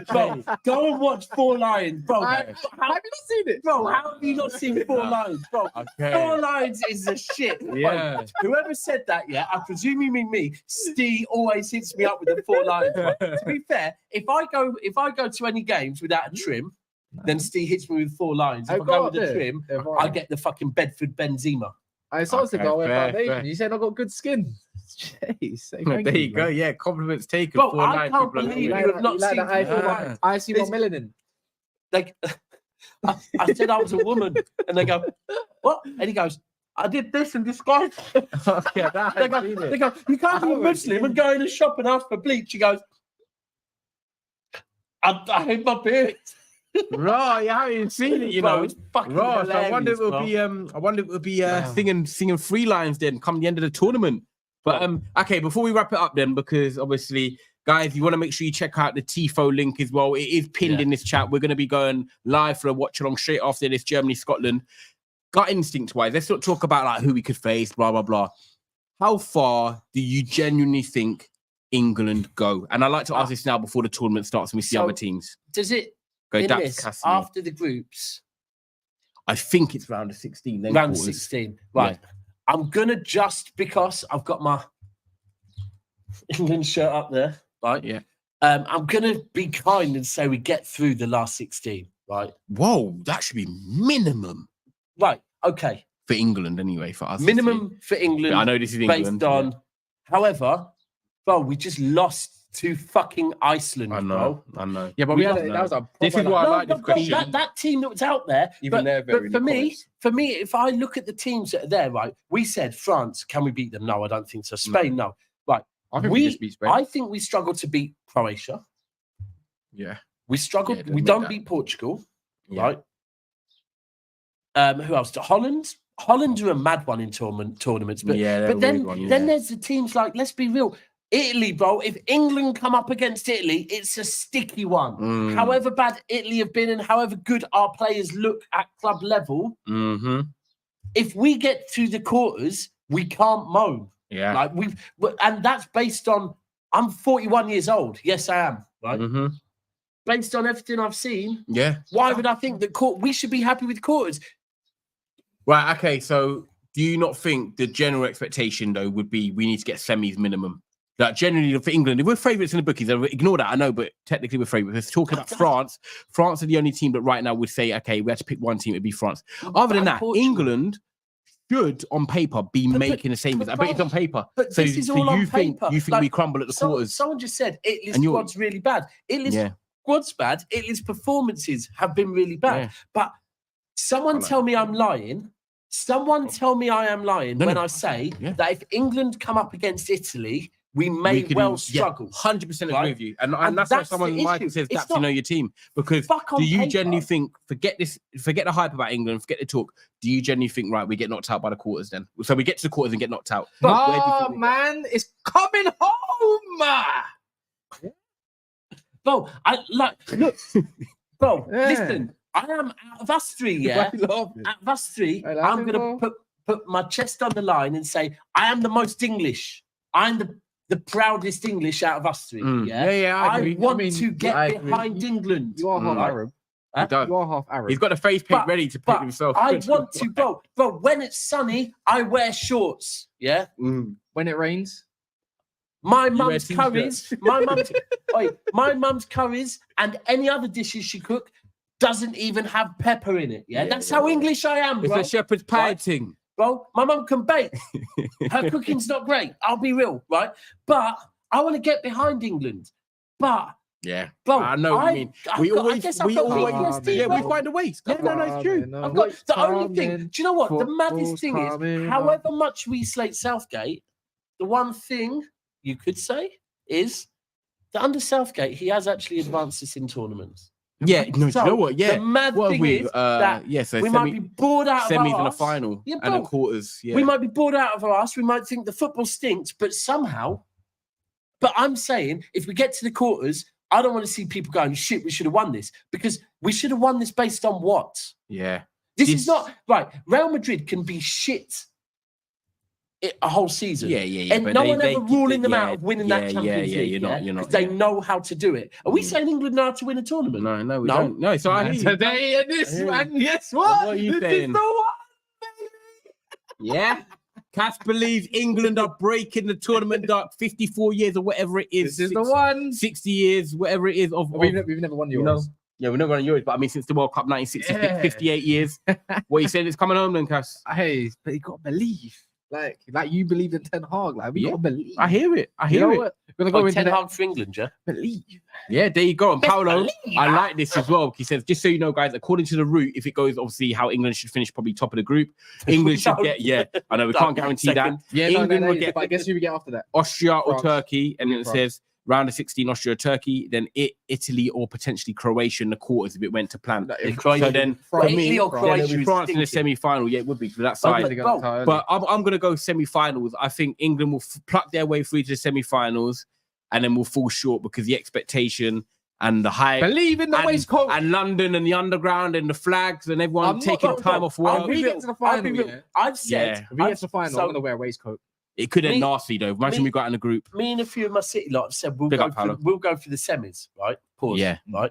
Bro, go and watch Four Lions, bro. Have you not seen it? Bro, how have you not seen Four Lions, bro? Okay. 4 Lions is the shit. Yeah. Bro, whoever said that, I presume you mean me. Steve always hits me up with the 4 Lions. To be fair, if I go to any games without a trim, then Steve hits me with 4 lines. If I go with the trim, I get the fucking Bedford Benzema. I saw to go with foundation. You said I got good skin. Jeez, there you go. Yeah, compliments taken. Bro, I can't believe you have not seen I see more melanin. Like, I said I was a woman, and they go, "What?" And he goes, I did this in disguise. Okay, that They go, you can't be a Muslim and go in a shop and ask for bleach. She goes, I hate my beard. Right, you haven't even seen it, you Bro, know. it's fucking Right, so I wonder if hilarious, it would be singing free lines then come the end of the tournament. But okay, before we wrap it up then, because obviously, guys, you want to make sure you check out the TIFO link as well. It is pinned in this chat. We're going to be going live for a watch along straight after this Germany-Scotland. Gut instinct wise, let's not talk about like who we could face, blah blah blah. How far do you genuinely think England go? And I like to ask this now before the tournament starts and we see other teams. Does it Go in Dax, this, Casimir. after the groups? I think it's round of 16. Then Round of quarters. 16. Right. Yeah. I'm gonna just because I've got my England shirt up there, right? Yeah. I'm gonna be kind and say we get through the last 16, right? Whoa, that should be minimum. Right. Okay. For England, anyway, for us. Minimum for England. I know this is England. Based on, however, bro, we just lost to fucking Iceland. I know. Yeah, but that was a. This is why I like this question. That team that was out there. Even but for me, if I look at the teams that are there, right? We said France, can we beat them? No, I don't think so. Spain, no. Right. I think we just beat Spain. I think we struggle to beat Croatia. Yeah. We struggled. We don't beat Portugal. Yeah. Right. Who else? Holland. Holland are a mad one in tournaments, but then there's the teams like, let's be real, Italy, bro. If England come up against Italy, it's a sticky one. However bad Italy have been and however good our players look at club level, if we get to the quarters, we can't moan. Yeah, like and that's based on I'm 41 years old. Yes, I am. Right. Based on everything I've seen. Yeah. Why would I think that we should be happy with quarters? Right, okay, so do you not think the general expectation, though, would be we need to get semis minimum? Like, generally, for England, if we're favourites in the bookies, ignore that, I know, but technically we're favourites. We're talking about France. France are the only team that right now would say, okay, we have to pick one team, it'd be France. Other than that, Portugal. England should, on paper, be making the same. I bet it's on paper. But this is all on paper. You think like, we crumble at the quarters? Someone just said Italy's squad's really bad. Italy's squad's bad. Italy's performances have been really bad. Yeah. But someone tell me I'm lying. Someone tell me I am lying when I say that if England come up against Italy, we may struggle. 100% agree with you. And that's why someone Michael says, Daps, you know your team. Because do you genuinely think, forget the hype about England, forget the talk, do you genuinely think, right, we get knocked out by the quarters then? So we get to the quarters and get knocked out. Oh, man, it's coming home! Bro, listen. I am out of us three, Out of us three, I'm going to put my chest on the line and say, I am the most English. I'm the proudest English out of us three. I want to get behind England. You are half Arab. You are half Arab. He's got a face paint ready to pick himself. I want to, bro. When it's sunny, I wear shorts. Yeah. When it rains, my mum's curries. My mum's curries and any other dishes she cooked doesn't even have pepper in it. Yeah, that's how English I am, bro. It's a shepherd's pie thing. Bro, my mum can bake. Her cooking's not great. I'll be real, right? But I want to get behind England. But bro, I know what you mean. We always find a way. No, it's true. I've got the only thing. Do you know what? The maddest thing is, however much we slate Southgate, the one thing you could say is that under Southgate, he has actually advanced us in tournaments. Yeah, no, so, you know what? Yeah, the mad thing is that so we might be bored out of our semis and a final and a quarters. Yeah, we might be bored out of our ass. We might think the football stinks, but somehow. But I'm saying, if we get to the quarters, I don't want to see people going, "Shit, we should have won this," because we should have won this based on what? Yeah, this is not right. Real Madrid can be shit a whole season. And no one ever ruling them out of winning that Champions League. You're not. They know how to do it. Are we saying England know how to win a tournament? No, we don't. No, so I today and this one. Guess what? What are you this saying? Is the one, baby. Yeah. Cass believes England are breaking the tournament dark 54 years or whatever it is. This is the one. 60 years, whatever it is. We've never won Euros. Yeah, we've never won Euros, but I mean, since the World Cup 1966, 58 years. What you saying? It's coming home then, Cass? Hey, but you got to believe. Like you believe in Ten Hag. Like we gotta believe. I hear it. You know what? We're gonna go into Ten Hag for England, yeah. believe. Yeah, there you go. And Best Paolo, believe. I like this as well. He says, just so you know, guys, according to the route, if it goes obviously how England should finish probably top of the group, England should get, I know we can't guarantee Second. that. Yeah, England will get but I guess who we get after that? Austria or France. Turkey, and then it France. says round of 16, Austria or Turkey, then Italy or potentially Croatia in the quarters if it went to plan. Croatia. So then for France. me, Italy or yeah, Croatia there'll be is France in the stinking. semi-final. Yeah, it would be for that But side. look, But I'm going to go semi-finals. I think England will pluck their way through to the semi-finals and then will fall short because the expectation and the hype Believe in the waistcoat. and London and the underground and the flags and everyone I'm not taking gonna- time off I'll work. be get to the final. Yeah. I've said, If we get to the final, so- I'm gonna wear a waistcoat. It could end Me- nasty though. Imagine me- we got in a group. me and a few of my City lot have said we'll Big go up, Paolo. for the semis, right? Pause. Yeah. Right.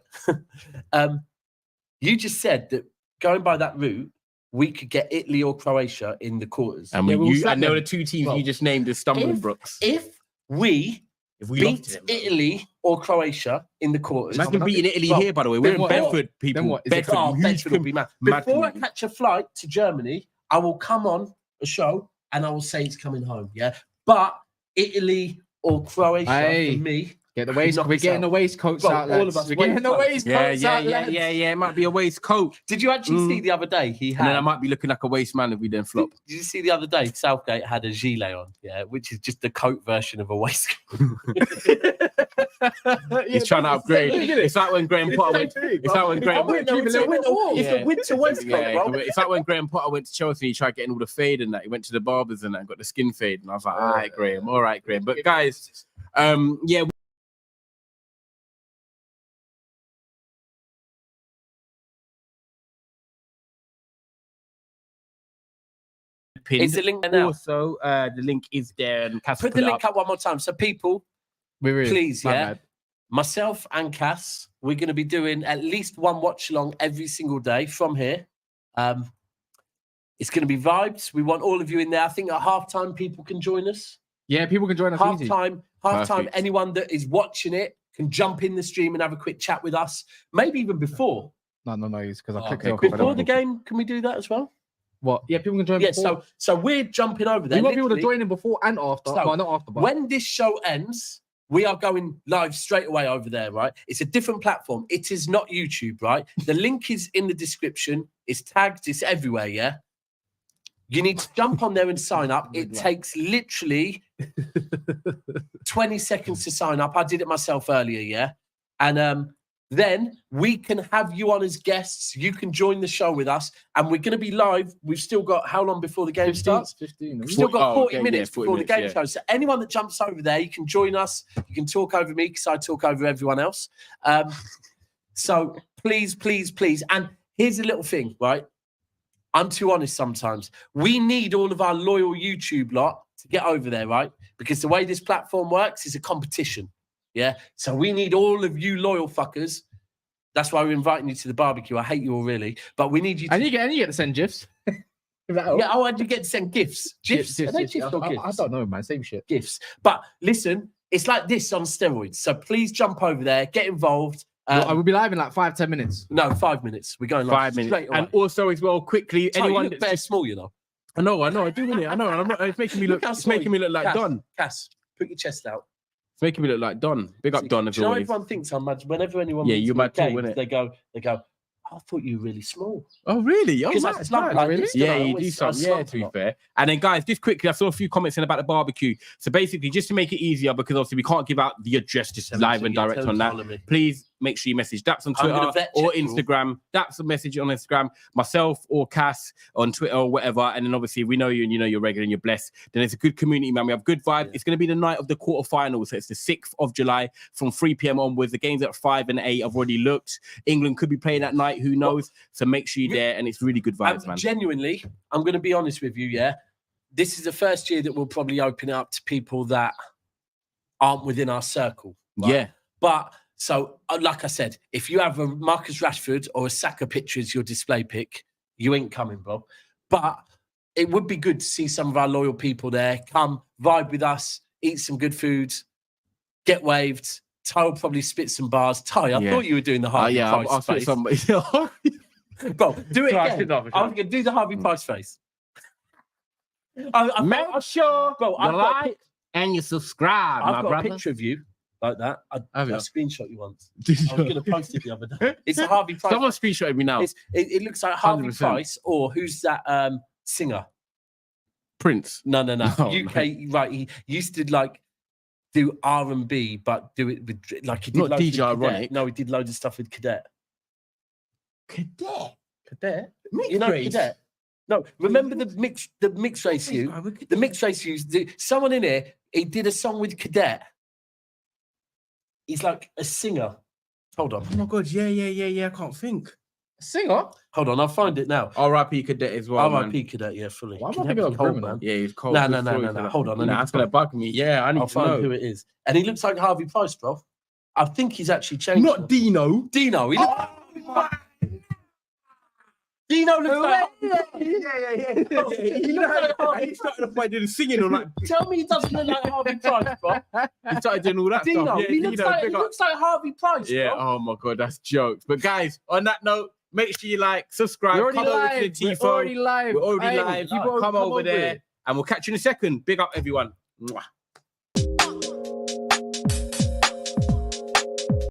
You just said that going by that route, we could get Italy or Croatia in the quarters. And, Yeah, we'll slap and there were them. the two teams Well, you just named as stumbling blocks. If we If we beat lost them. Italy or Croatia in the quarters, Imagine beating Italy Well, here, by the way. We're then in what? Bedford, people. Then what? Is it Bedford, oh, huge Bedford will be mad. mad Before I community. catch a flight to Germany, I will come on a show and I will say it's coming home. Yeah, but Italy or Croatia Hey. for me. Get the waist. Knock We're us getting out. the waistcoats Bro, out, all lads. of us We're getting the waistcoats. waistcoats out, lads. Yeah. It might be a waistcoat. Did you actually see the other day? He And then I had. might be looking like a waste man if we then flop. Did you see the other day? Southgate had a gilet on, yeah, which is just the coat version of a waistcoat. He's trying to upgrade. It's like when Graham Potter went. It's like when Graham. It's a winter waistcoat, bro. It's like when Graham Potter went to Chelsea. He tried getting all the fade and that. He went to the barbers and that, and got the skin fade. And I was like, all right, Graham. All right, Graham. But guys, yeah. Is the link there now? Also, the link is there, and Cass Put the link up one more time. So people, please, My yeah. bad. Myself and Cass, we're going to be doing at least one watch along every single day from here. It's going to be vibes. We want all of you in there. I think at halftime, people can join us. Yeah, people can join us easy. Halftime, Perfect. anyone that is watching it can jump in the stream and have a quick chat with us. Maybe even before. No, it's because I clicked Okay, it off. cool. I don't Before the know. game, can we do that as well? What? Yeah, people can join. Yeah, before. so we're jumping over there. we want people to literally. join in before and after. So, well, not after, but When this show ends, we are going live straight away over there, right? It's a different platform. It is not YouTube, right? The link is in the description. It's tagged. It's everywhere, yeah? You need to jump on there and sign up. It takes literally 20 seconds to sign up. I did it myself earlier, yeah? And then we can have you on as guests. You can join the show with us. And we're going to be live. We've still got how long before the game starts? 15. We've still got 40 okay, minutes 40 before the game minutes, starts. So anyone that jumps over there, you can join us. You can talk over me because I talk over everyone else. So please. And here's a little thing, right? I'm too honest sometimes. We need all of our loyal YouTube lot to get over there, right? Because the way this platform works is a competition. Yeah. So we need all of you loyal fuckers. That's why we're inviting you to the barbecue. I hate you all really, but we need you to. And you get to send gifs. Yeah, oh, and you get to send gifts. Gifts? Are they Gifs. gifts or I gifts? don't know, man. Same shit. Gifts. But listen, it's like this on steroids. So please jump over there, get involved. I will be live in like 5-10 minutes. No, 5 minutes. We're going live 5 minutes. straight away. And also, as well, quickly, Tony, anyone you look very small, you know. I know, I do, innit? I know. I'm not, it's making me look. Look how It's small making me look like Cass, Don. Cass, put your chest out. It's making me look like Don. Big up Don as Do you know always. everyone thinks I'm mad? Whenever anyone Yeah, meets you're me mad at tall, games, innit? they go, I thought you were really small. Oh really? Oh, Because I mad, slump mad. like really? this. Yeah, I you do always- something. I Yeah, slump to a be lot. fair. And then, guys, just quickly, I saw a few comments in about the barbecue. So basically, just to make it easier, because obviously we can't give out the address just live and direct on that. Please make sure you message Daps on I'm gonna Twitter vet or check you all. Instagram. Daps a message on Instagram, myself or Cass on Twitter or whatever. And then obviously we know you and you know you're regular and you're blessed. Then it's a good community, man. We have good vibe. Yeah. It's going to be the night of the quarterfinals. So it's the 6th of July from 3 p.m. onwards. The games at 5 and 8. I've already looked. England could be playing that night. Who knows? So make sure you're there. And it's really good vibes, man. Genuinely, I'm going to be honest with you, yeah? This is the first year that we'll probably open it up to people that aren't within our circle. right? Yeah. But so, like I said, if you have a Marcus Rashford or a Saka picture as your display pic, you ain't coming, bro. But it would be good to see some of our loyal people there. Come, vibe with us, eat some good food, get waved. Ty will probably spit some bars. Ty, I thought you were doing the Harvey Price I'll spit face. somebody. Bro, do it Try again. it off, I'm going to do the Harvey Price face. Make sure bro, you I've got like and you subscribe, my I've got brother. a picture of you like that. I Have you? screenshot you once. Did I was going to post it the other day. It's a Harvey Price. Someone screenshotted me now. It looks like Harvey 100%. Price or who's that singer? Prince. No. Oh, UK, right? He used to like do R&B, but do it with like he did Not loads DJ with Cadet. Ironic. No, he did loads of stuff with Cadet. Cadet. You know Cadet? No, remember the mixed race you? The mixed race you. Someone in here, he did a song with Cadet. He's like a singer. Hold on. Oh my god, yeah. I can't think. Singer? Hold on, I'll find it now. R.I.P. Cadet as well. R.I.P. Cadet, yeah, fully. Why am I Cadet thinking was of cold, Criminal? man. Yeah, he's cold. No. Good story for that. Hold on. Nah, that's gonna bug me. Yeah, I need I'll to find know. who it is. And he looks like Harvey Price, bro. I think he's actually changed. Not now. Dino. Dino. He Dino looks like. Yeah. He started by doing singing or like. Tell me he doesn't look like Harvey Price, bro. He started doing all that Dino. stuff. Yeah, He looks like Harvey Price, yeah. bro. Oh my god, that's jokes. But guys, on that note, make sure you like, subscribe, We're come already over to the live. Tifo. We're already live. We're already Hey, live. you gotta Come over there, here. and we'll catch you in a second. Big up, everyone. Mwah.